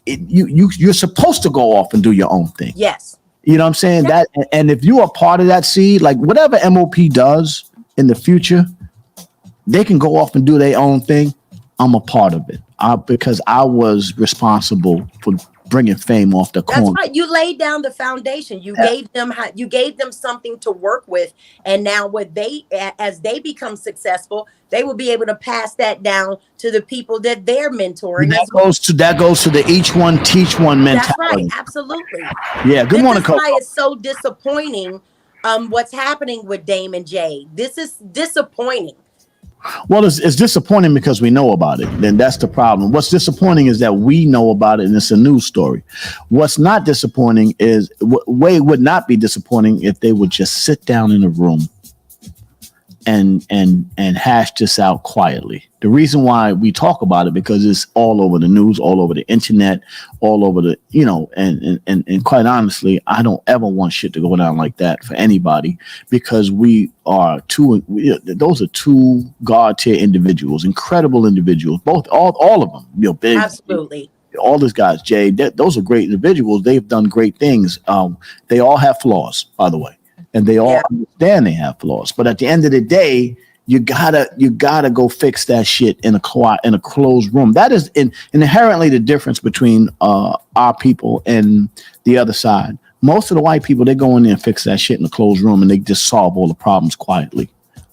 You're supposed to go off and do your own thing. Yes. You know what I'm saying? That, and if you are part of that seed, like whatever MOP does in the future, they can go off and do their own thing. I'm a part of it because I was responsible for bringing Fame off the corner. That's right. You laid down the foundation. You gave them something to work with, and now as they become successful, they will be able to pass that down to the people that they're mentoring. That goes to the each one teach one mentality. That's right. Absolutely. Yeah. Good morning, Coach. This is why it's so disappointing. What's happening with Dame and Jay? This is disappointing. Well, it's disappointing because we know about it. Then that's the problem. What's disappointing is that we know about it and it's a news story. What's not disappointing is would not be disappointing if they would just sit down in a room and hash this out quietly. The reason why we talk about it because it's all over the news, all over the internet, all over the, and quite honestly, I don't ever want shit to go down like that for anybody because those are two God tier individuals, incredible individuals, all of them, big. Absolutely. All these guys, Jay, those are great individuals. They've done great things. They all have flaws, by the way. And they all understand they have flaws. But at the end of the day, you gotta go fix that shit in a closed room. That is inherently the difference between our people and the other side. Most of the white people, they go in there and fix that shit in a closed room and they just solve all the problems quietly.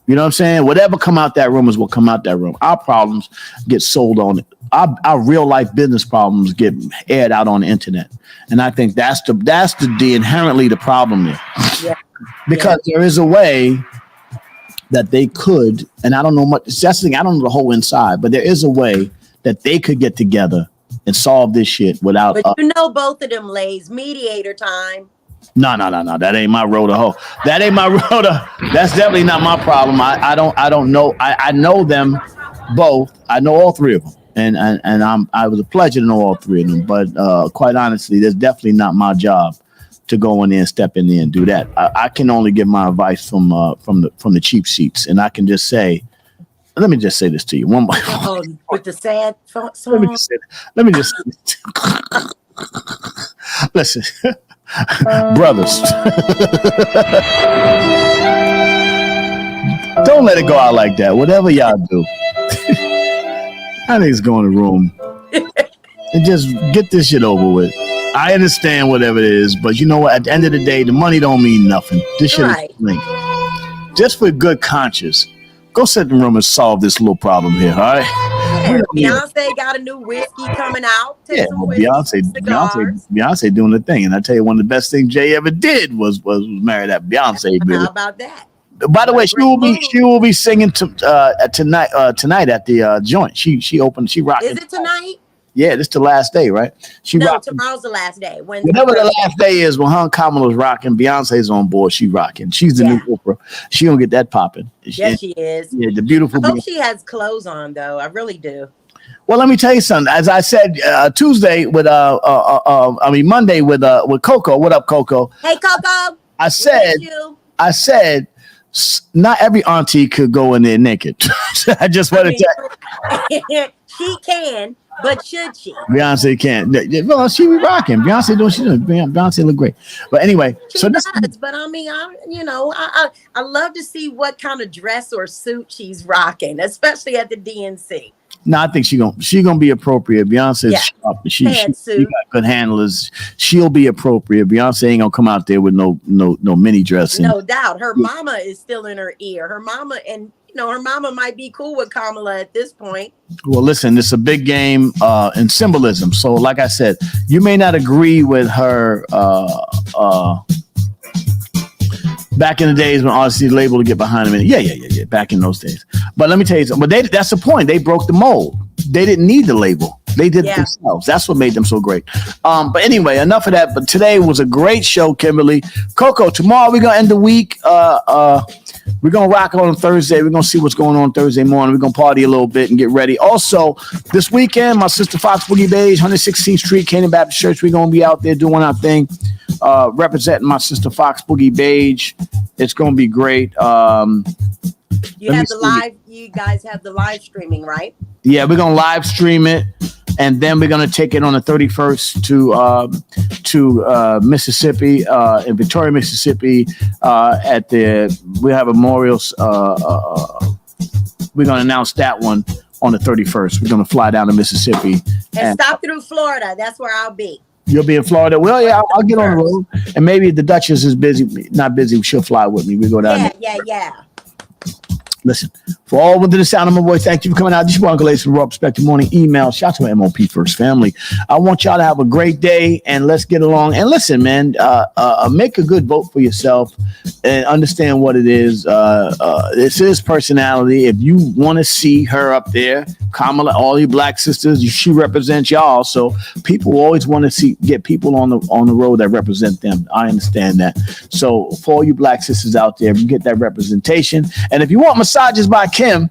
You know what I'm saying? Whatever come out that room is what come out that room. Our problems get sold on it. Our real life business problems get aired out on the internet. And I think that's the inherently the problem there. Yeah. Because there is a way that they could, and I don't know much, that's the thing, I don't know the whole inside, but there is a way that they could get together and solve this shit without. But you know, both of them lays mediator time. No. That ain't my road to hoe. That ain't my road to. That's definitely not my problem. I don't know. I know them both. I know all three of them, and I was a pleasure to know all three of them. But quite honestly, that's definitely not my job to go in there and step in there and do that. I can only give my advice from the cheap seats, and I can just say. Let me just say this to you. One by one. With the sad song. Let me just say this. Listen, brothers, don't let it go out like that. Whatever y'all do, I think it's go in the room and just get this shit over with. I understand whatever it is, but you know what? At the end of the day, the money don't mean nothing. This shit is linked. Just for good conscience. Go sit in the room and solve this little problem here, all right? Yeah, Beyonce got a new whiskey coming out. Yeah, well, Beyonce doing the thing, and I tell you, one of the best things Jay ever did was marry that Beyonce. How about that? By the way, she will be singing tonight at the joint. She opened. She rocking. Is it tonight? Yeah, this is the last day, right? Tomorrow's the last day. Whenever the last day is, when her and Kamala's rocking, Beyonce's on board. She rocking. She's the new Oprah. She gonna get that popping. Yes, she is. Yeah, the beautiful. I hope she has clothes on, though. I really do. Well, let me tell you something. As I said, Tuesday with Monday with Coco. What up, Coco? Hey, Coco. I said. Not every auntie could go in there naked. I just want to tell. She can, but should she? Beyonce can't. Well, she be rocking. Beyonce doing. She doing. Beyonce look great. But anyway, she does. But I mean, I love to see what kind of dress or suit she's rocking, especially at the DNC. No, I think she gonna be appropriate. Beyonce's sharp. She got good handlers. She'll be appropriate. Beyonce ain't gonna come out there with no mini dress. No doubt. Her mama is still in her ear. Her mama her mama might be cool with Kamala at this point. Well, listen, it's a big game in symbolism. So, like I said, you may not agree with her. Back in the days when artists needed a label to get behind them. Yeah. Back in those days. But let me tell you something. But that's the point. They broke the mold. They didn't need the label. They did it themselves. That's what made them so great. But anyway, enough of that. But today was a great show, Kimberly. Coco, tomorrow we're going to end the week. We're going to rock on Thursday. We're going to see what's going on Thursday morning. We're going to party a little bit and get ready. Also, this weekend, my sister Fox Boogie Beige, 116th Street, Canaan Baptist Church. We're going to be out there doing our thing. Representing my sister Fox Boogie Beige. It's going to be great. You guys have the live streaming, right? Yeah, we're going to live stream it. And then we're going to take it on the 31st to Mississippi, in Victoria, Mississippi, we have a memorial. We're going to announce that one on the 31st. We're going to fly down to Mississippi. And stop through Florida. That's where I'll be. You'll be in Florida. Well, yeah, I'll get on the road. And maybe the Duchess is busy. Not busy. She'll fly with me. We go down there. Yeah. Listen, for all within the sound of my voice, thank you for coming out. This is Uncle Ace from Raw Perspective Morning. Email. Shout out to my MOP First family. I want y'all to have a great day and let's get along. And listen, man, make a good vote for yourself and understand what it is. This is personality. If you want to see her up there, Kamala, all you black sisters, she represents y'all. So people always want to get people on the road that represent them. I understand that. So for all you black sisters out there, you get that representation. And if you want massages by Kim,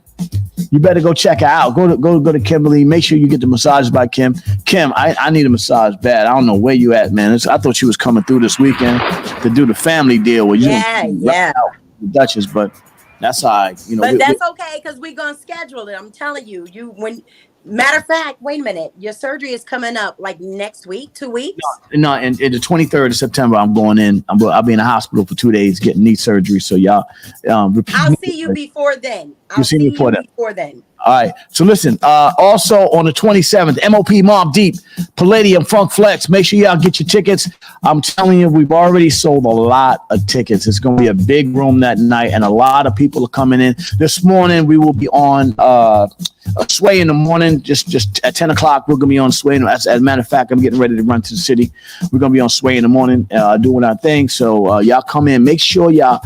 you better go check her out. Go to Kimberly. Make sure you get the massages by Kim. Kim, I need a massage bad. I don't know where you at, man. I thought she was coming through this weekend to do the family deal with you. Yeah. Duchess, but that's all right. But that's okay because we're gonna schedule it. I'm telling you, matter of fact, wait a minute. Your surgery is coming up like next week, 2 weeks? No, and the 23rd of September, I'm going in. I'll be in the hospital for 2 days getting knee surgery. So y'all, I'll see you before then. You'll see me before then. All right. So listen, also on the 27th, MOP Mob Deep, Palladium, Funk Flex. Make sure y'all get your tickets. I'm telling you, we've already sold a lot of tickets. It's going to be a big room that night, and a lot of people are coming in. This morning, we will be on Sway in the morning, just at 10 o'clock. We're going to be on Sway. As a matter of fact, I'm getting ready to run to the city. We're going to be on Sway in the morning doing our thing. So y'all come in. Make sure y'all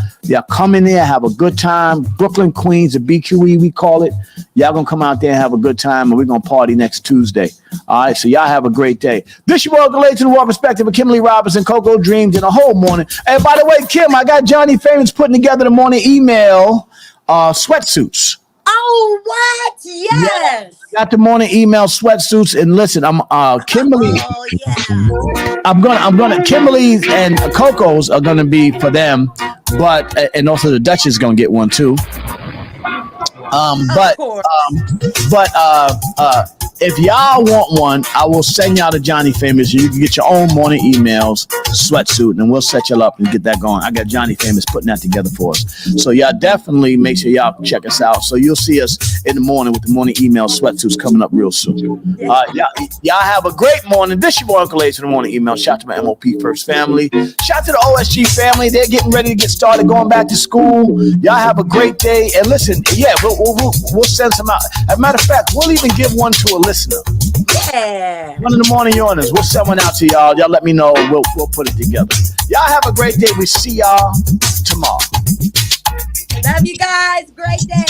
come in there, have a good time. Brooklyn, Queens, the BQE, we call it. Y'all gonna come out there and have a good time, and we're gonna party next Tuesday. All right, so y'all have a great day. This your Uncle Lay to the World Perspective with Kimberly Robinson, Coco Dreams, and a whole morning. And by the way, Kim, I got Johnny Famous putting together the morning email sweatsuits. Oh, what? Yes. Yeah, got the morning email sweatsuits, and listen, I'm Kimberly. Oh, yeah. I'm gonna. Kimberly and Coco's are gonna be for them, but and also the Duchess is gonna get one too. If y'all want one, I will send y'all to Johnny Famous. You can get your own morning emails, sweatsuit, and we'll set y'all up and get that going. I got Johnny Famous putting that together for us. So y'all definitely make sure y'all check us out. So you'll see us in the morning with the morning email sweatsuits coming up real soon. Y'all have a great morning. This your boy Uncle Ace for the morning email. Shout out to my MOP First family. Shout out to the OSG family. They're getting ready to get started, going back to school. Y'all have a great day. And listen, we'll send some out. As a matter of fact, we'll even give one to a listener. Yeah. One in the morning yawns. We'll send one out to y'all. Y'all let me know. We'll put it together. Y'all have a great day. We see y'all tomorrow. Love you guys. Great day.